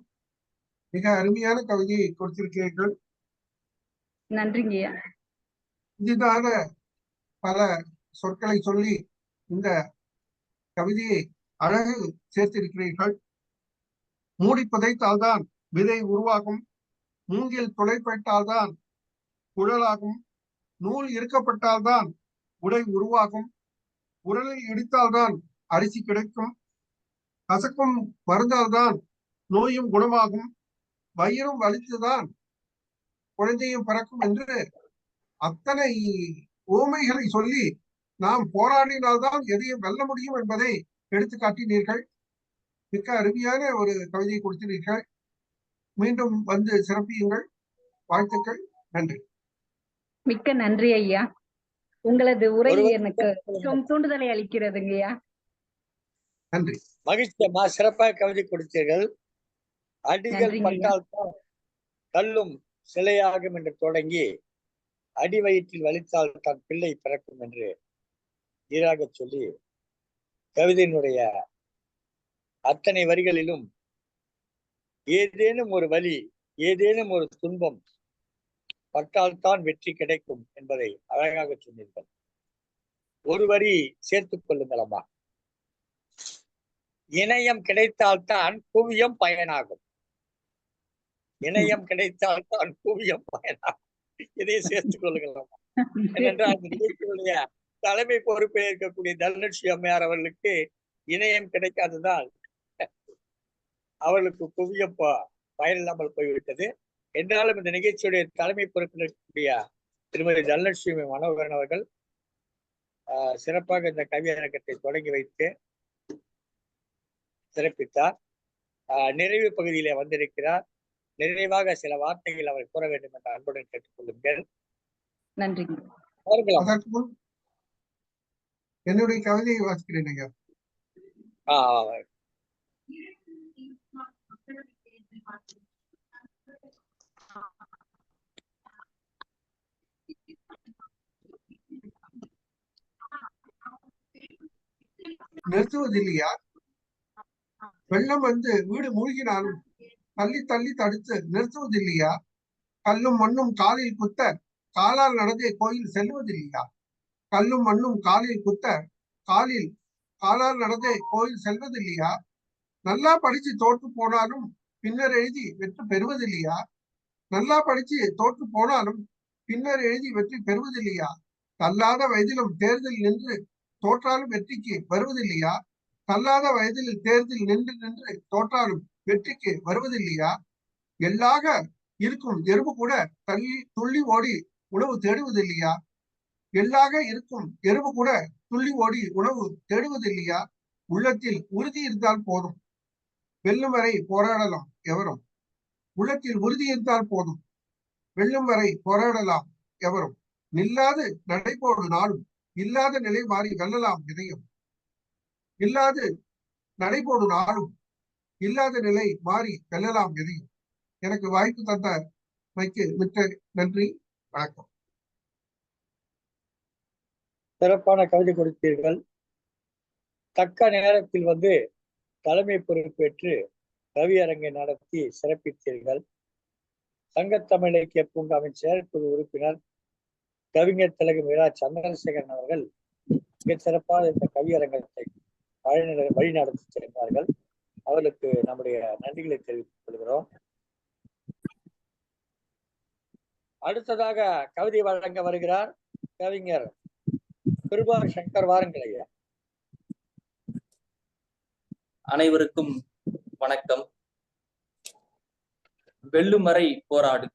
[SPEAKER 1] மிக அருமையான கவிதையை கொடுத்திருக்கிறீர்கள்.
[SPEAKER 15] நன்றிங்கய்யா.
[SPEAKER 1] புதிதாக பல சொற்களை சொல்லி இந்த கவிதையை அழகு சேர்த்திருக்கிறீர்கள். மூடி புதைத்தால்தான் விதை உருவாகும். மூங்கில் துளைப்பட்டால்தான் குழலாகும். நூல் இருக்கப்பட்டால்தான் உடை உருவாகும். உரலில் இடித்தால்தான் அரிசி கிடைக்கும். கசக்கும் மருந்தால்தான் நோயும் குணமாகும். வயிறும் வலித்துதான் குழந்தையும் பிறக்கும் என்று அத்தனை ஓமைகளை சொல்லி நாம் போராடினால்தான் எதையும் வெல்ல முடியும் என்பதை எடுத்து காட்டினீர்கள். மிக்க அருமையான ஒரு கவிதையை கொடுத்தினீர்கள். மீண்டும் வந்து சிறப்பியுங்கள். வாழ்த்துக்கள். நன்றி.
[SPEAKER 15] மிக்க நன்றி ஐயா. உங்களது உரை எனக்கு தூண்டுதலை அளிக்கிறதுங்கய்யா.
[SPEAKER 1] நன்றி.
[SPEAKER 2] மகிழ்ச்சி அம்மா. சிறப்பாக கவிதை கொடுத்தீர்கள். அடிகள் பட்டால்தான் கல்லும் சிலையாகும் என்று தொடங்கி அடி வயிற்றில் வலித்தால் தான் பிள்ளை பிறக்கும் என்று ஈராக சொல்லி கவிதையினுடைய அத்தனை வரிகளிலும் ஏதேனும் ஒரு வலி, ஏதேனும் ஒரு துன்பம் பட்டால்தான் வெற்றி கிடைக்கும் என்பதை அழகாக சொன்னீர்கள். ஒரு வரி சேர்த்துக் கொள்ளுங்கள் அம்மா. இணையம் கிடைத்தால்தான் குவியம் பயனாகும். இணையம் கிடைத்தால்தான் குவியம் பயனாகும். இதை சேர்த்துக் கொள்ளுங்கள் அம்மா. ஏனென்றால் அந்த நிகழ்ச்சியுடைய தலைமை பொறுப்பில் இருக்கக்கூடிய தனலட்சுமி அம்மையார் அவர்களுக்கு இணையம் கிடைக்காததால் அவர்களுக்கு குவியம் பயனில்லாமல் போய்விட்டது. என்றாலும் இந்த நிகழ்ச்சியுடைய தலைமை பொறுப்பில் இருக்கக்கூடிய திருமதி தனலட்சுமி மனோகரன் அவர்கள் சிறப்பாக இந்த கவியரங்கத்தை தொடங்கி வைத்து சிறப்பித்தார். நிறைவு பகுதியிலே வந்திருக்கிறார். நிறைவாக சில வார்த்தைகள் அவர் கூற வேண்டும் என்று அன்புடன் கேட்டுக்கொள்ளுங்கள்.
[SPEAKER 15] நன்றி.
[SPEAKER 1] என்னுடைய கவிதையை வாசிக்கிறேன் ஐயா. நிறுத்துவதில்லையா? வெள்ளம் வந்து வீடு மூழ்கினாலும் தள்ளி தள்ளி தடுத்து நிறுத்துவதில்லையா? கல்லும் மண்ணும் காலில் குத்த காலால் நடந்தே கோயில் செல்வதில்லையா? கல்லும் மண்ணும் காலில் குத்த காலால் நடந்தே கோயில் செல்வதில்லையா? நல்லா படிச்சு தோற்று போனாலும் பின்னர் எழுதி வெற்றி பெறுவதில்லையா? நல்லா படிச்சு தோற்று போனாலும் பின்னர் எழுதி வெற்றி பெறுவதில்லையா? தள்ளாத வயதிலும் தேர்தல் நின்று தோற்றாலும் வெற்றிக்கு வருவதில்லையா? தள்ளாத வயதில் தேர்தல் நின்று நின்று தோற்றாலும் வெற்றிக்கு வருவதில்லையா? எல்லாக இருக்கும் எறும்பு கூட துள்ளி ஓடி உணவு தேடுவதில்லையா? எள்ளாக இருக்கும் எறும்பு கூட துள்ளி ஓடி உணவு தேடுவது இல்லையா? உள்ளத்தில் உறுதி இருந்தால் போதும், வெல்லும் வரை போராடலாம் எவரும். உள்ளத்தில் உறுதி இருந்தால் போதும், வெல்லும் வரை போராடலாம் எவரும். நில்லாது நடைபோடு நாளும், இல்லாத நிலை மாறி வெல்லலாம் இதயம். இல்லாது நடைபோடு நாளும், இல்லாத நிலை மாறி வெல்லலாம் எதையும். எனக்கு வாய்ப்பு தந்த மைக்கு மிக்க நன்றி, வணக்கம்.
[SPEAKER 2] சிறப்பான கவிதை கொடுத்தீர்கள். தக்க நேரத்தில் தலைமை பொறுப்பேற்று கவியரங்கை நடத்தி சிறப்பித்தீர்கள். சங்கத்தமிழ் இலக்கிய பூங்காவின் செயற்குழு உறுப்பினர் கவிஞர் திலகம் இரா சந்திரசேகரன் அவர்கள் மிகச் சிறப்பாக இந்த கவியரங்கத்தை வழி நடத்தி சென்றார்கள். அவர்களுக்கு நம்முடைய நன்றிகளை தெரிவித்துக் கொள்கிறோம். அடுத்ததாக கவிதை வழங்க வருகிறார் கவிஞர் கிருபா சங்கர். வாருங்கள் ஐயா.
[SPEAKER 16] அனைவருக்கும் வணக்கம். வெல்லும் வரை போராடு.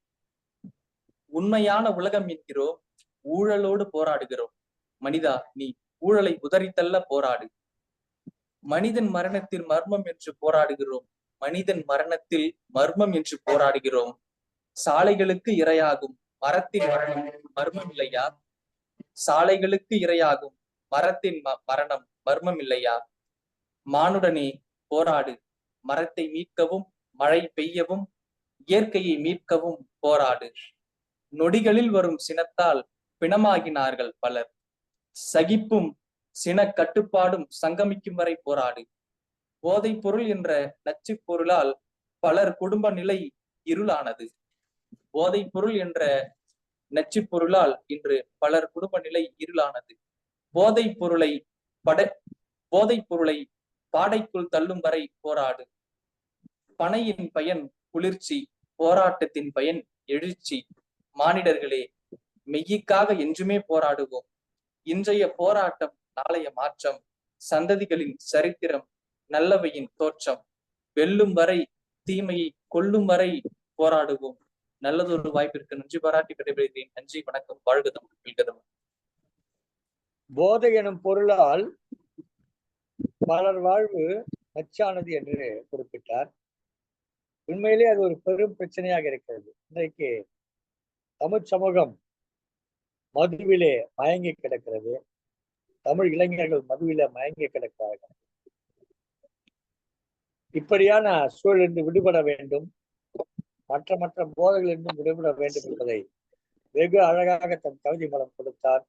[SPEAKER 16] உண்மையான உலகம் என்கிறோம், ஊழலோடு போராடுகிறோம். மனிதா, நீ ஊழலை உதறித்தள்ள போராடு. மனிதன் மரணத்தில் மர்மம் என்று போராடுகிறோம். மனிதன் மரணத்தில் மர்மம் என்று போராடுகிறோம். சாலைகளுக்கு இரையாகும் மரத்தின் மரணம் மர்மம் இல்லையா? சாலைகளுக்கு இரையாகும் மரத்தின் மரணம் மர்மம் இல்லையா? மானுடனே போராடு. மரத்தை மீட்கவும், மழை பெய்யவும், இயற்கையை மீட்கவும் போராடு. நொடிகளில் வரும் சினத்தால் பிணமாகினார்கள் பலர். சகிப்பும் சின கட்டுப்பாடும் சங்கமிக்கும் வரை போராடு. போதைப் பொருள் என்ற நச்சு பொருளால் பலர் குடும்ப நிலை இருளானது. போதைப் பொருள் என்ற நச்சு பொருளால் இன்று பலர் குடும்ப நிலை இருளானது. போதைப் பொருளை பாடைக்குள் தள்ளும் வரை போராடு. பனையின் பயன் குளிர்ச்சி, போராட்டத்தின் பயன் எழுச்சி. மானிடர்களே, மெய்யுக்காக என்றுமே போராடுவோம். இன்றைய போராட்டம் நாளைய மாற்றம். சந்ததிகளின் சரித்திரம், நல்லவையின் தோற்றம். வெல்லும் வரை, தீமையை கொல்லும் வரை போராடுவோம். நல்லதொரு வாய்ப்பிற்கு நன்றி பாராட்டி விடைபெறுகிறேன். நன்றி, வணக்கம். வாழ்கதம் வெல்கதம்.
[SPEAKER 2] போதை எனும் பொருளால் பலர் வாழ்வு நச்சானது என்று குறிப்பிட்டார். உண்மையிலே அது ஒரு பெரும் பிரச்சனையாக இருக்கிறது. இன்றைக்கு தமிழ் சமூகம் மதுவிலே மயங்கி கிடக்கிறது. தமிழ் இளைஞர்கள் மதுவிலே மயங்கி கிடக்கிறார்கள். இப்படியான சூழலிருந்து விடுபட வேண்டும், மற்ற போதைகளிலிருந்தும் விடுபட வேண்டும் என்பதை வெகு அழகாக தன் கவிதை மூலம் கொடுத்தார்.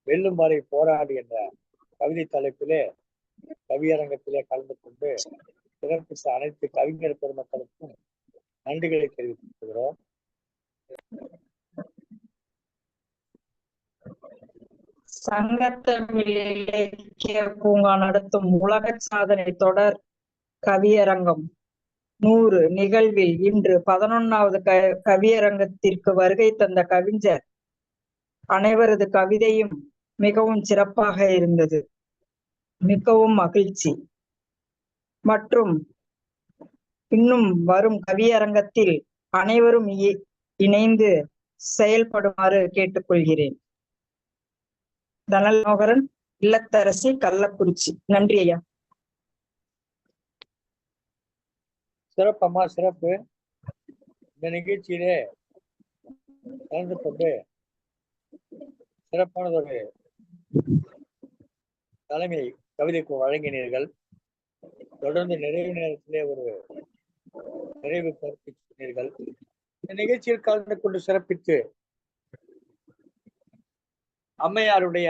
[SPEAKER 2] வெல்லும் வரை போராடு என்ற கவிதை தலைப்பிலே கவியரங்கத்திலே கலந்து கொண்டு சிறப்பித்த அனைத்து கவிஞர் பெருமக்களுக்கும் நன்றிகளை தெரிவித்துக் கொள்கிறோம்.
[SPEAKER 3] சங்கத்தமிழ் இலக்கிய பூங்கா நடத்தும் உலக சாதனை தொடர் கவியரங்கம் 100 நிகழ்வில் இன்று 11வது கவியரங்கத்திற்கு வருகை தந்த கவிஞர் அனைவரது கவிதையும் மிகவும் சிறப்பாக இருந்தது. மிகவும் மகிழ்ச்சி. மற்றும் இன்னும் வரும் கவியரங்கத்தில் அனைவரும் இணைந்து செயல்படுமாறு கேட்டுக்கொள்கிறேன். தனல் மோகரன், இல்லத்தரசி, கள்ளக்குறிச்சி. நன்றி ஐயா.
[SPEAKER 2] சிறப்பம்மா, சிறப்பு. இந்த நிகழ்ச்சியிலே கலந்து கொண்டு சிறப்பானதொரு தலைமை கவிதைக்கு வழங்கினீர்கள். தொடர்ந்து நிறைவு நேரத்திலே ஒரு நிறைவு கருத்து சொன்னீர்கள். இந்த நிகழ்ச்சியில் கலந்து கொண்டு சிறப்பித்து அம்மையாருடைய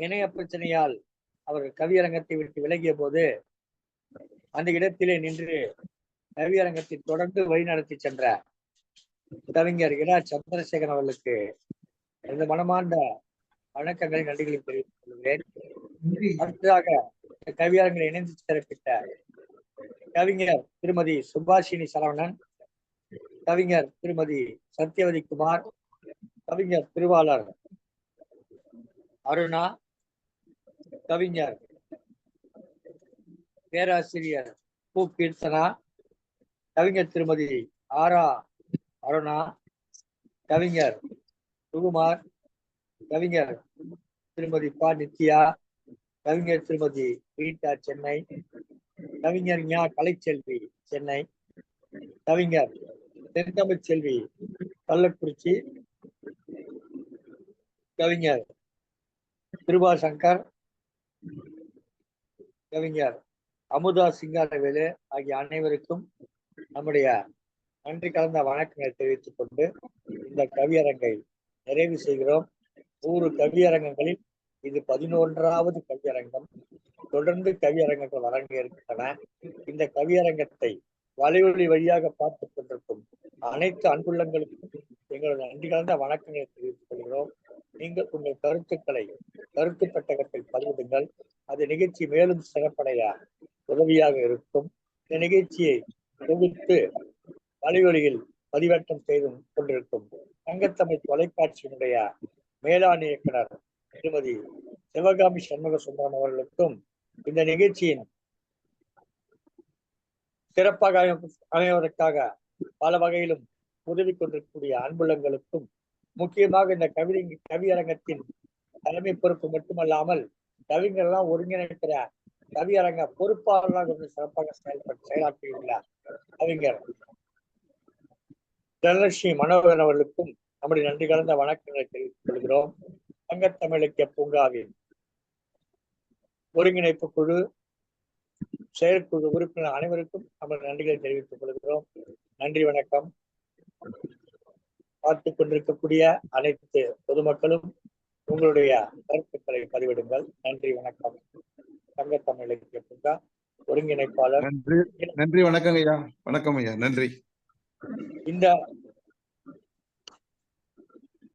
[SPEAKER 2] இணைய பிரச்சனையால் அவர்கள் கவியரங்கத்தை விட்டு விலகிய போது அந்த இடத்திலே நின்று கவியரங்கத்தை தொடர்ந்து வழிநடத்தி சென்ற கவிஞர் இரா சந்திரசேகரன் அவர்களுக்கு எனது மனமார்ந்த வணக்கங்களை, நன்றிகளை தெரிவித்துக் கொள்கிறேன். அடுத்ததாக கவியரங்களை இணைந்து சிறப்பித்த கவிஞர் திருமதி சுபாஷினி சரவணன், கவிஞர் திருமதி சத்யவதி குமார், கவிஞர் திருவாளர் அருணா, கவிஞர் பேராசிரியர் பூ கீர்த்தனா, கவிஞர் திருமதி ஆரா அருணா, கவிஞர் சுகுமார், கவிஞர் திருமதி ப நித்யா, கவிஞர் திருமதி ரீட்டா சென்னை, கவிஞர் ஞா கலைச்செல்வி சென்னை, கவிஞர் தென்தமிழ் செல்வி கள்ளக்குறிச்சி, கவிஞர் கிருபா சங்கர், கவிஞர் அமுதா சிங்காரவேலு ஆகிய அனைவருக்கும் நம்முடைய நன்றி கலந்த வணக்கங்களை தெரிவித்துக் கொண்டு இந்த கவியரங்கை நிறைவு செய்கிறோம். 100 கவியரங்கங்களில் இது 11வது கவியரங்கம். தொடர்ந்து கவியரங்கங்கள் வழங்க இருக்கின்றன. இந்த கவியரங்கத்தை வலையொலி வழியாக பார்த்துக் கொண்டிருக்கும் அனைத்து அன்புள்ளங்களுக்கும் எங்களது நன்றி கலந்த வணக்கங்களை தெரிவித்துக் கொள்கிறோம். நீங்கள் உங்கள் கருத்து பெட்டகத்தில் பதிவிடுங்கள். அது நிகழ்ச்சி மேலும் சிறப்படைய உதவியாக இருக்கும். இந்த நிகழ்ச்சியை தொகுத்து வலையொலியில் பதிவேற்றம் செய்து கொண்டிருக்கும் சங்கத்தமிழ் தொலைக்காட்சியினுடைய மேலாண் இயக்குனர் திருமதி சிவகாமி சண்முக சுந்தரம் அவர்களுக்கும், இந்த நிகழ்ச்சியின் சிறப்பாக அமைவதற்காக பல வகையிலும் உதவி கொண்டிருக்கக்கூடிய அன்புள்ளங்களுக்கும், முக்கியமாக இந்த கவியரங்கத்தின் தலைமை பொறுப்பு மட்டுமல்லாமல் கவிஞர்கள்லாம் ஒருங்கிணைக்கிற கவியரங்க பொறுப்பாளராக சிறப்பாக செயலாற்றியுள்ள கவிஞர் தனலட்சுமி மனோகரன் அவர்களுக்கும் நம்முடைய நன்றி கலந்த வணக்கங்களை தெரிவித்துக் கொள்கிறோம். சங்கத்தமிழ் இலக்கிய பூங்காவின் ஒருங்கிணைப்பு குழு, செயற்குழு உறுப்பினர் அனைவருக்கும் நம்முடைய நன்றிகளை தெரிவித்துக் கொள்கிறோம். நன்றி, வணக்கம். பார்த்துக் கொண்டிருக்கக்கூடிய அனைத்து பொதுமக்களும் உங்களுடைய கருத்துக்களை பதிவிடுங்கள். நன்றி, வணக்கம். சங்கத்தமிழ் இலக்கிய பூங்கா ஒருங்கிணைப்பாளர்.
[SPEAKER 6] நன்றி, வணக்கம் ஐயா. வணக்கம் ஐயா, நன்றி.
[SPEAKER 2] இந்த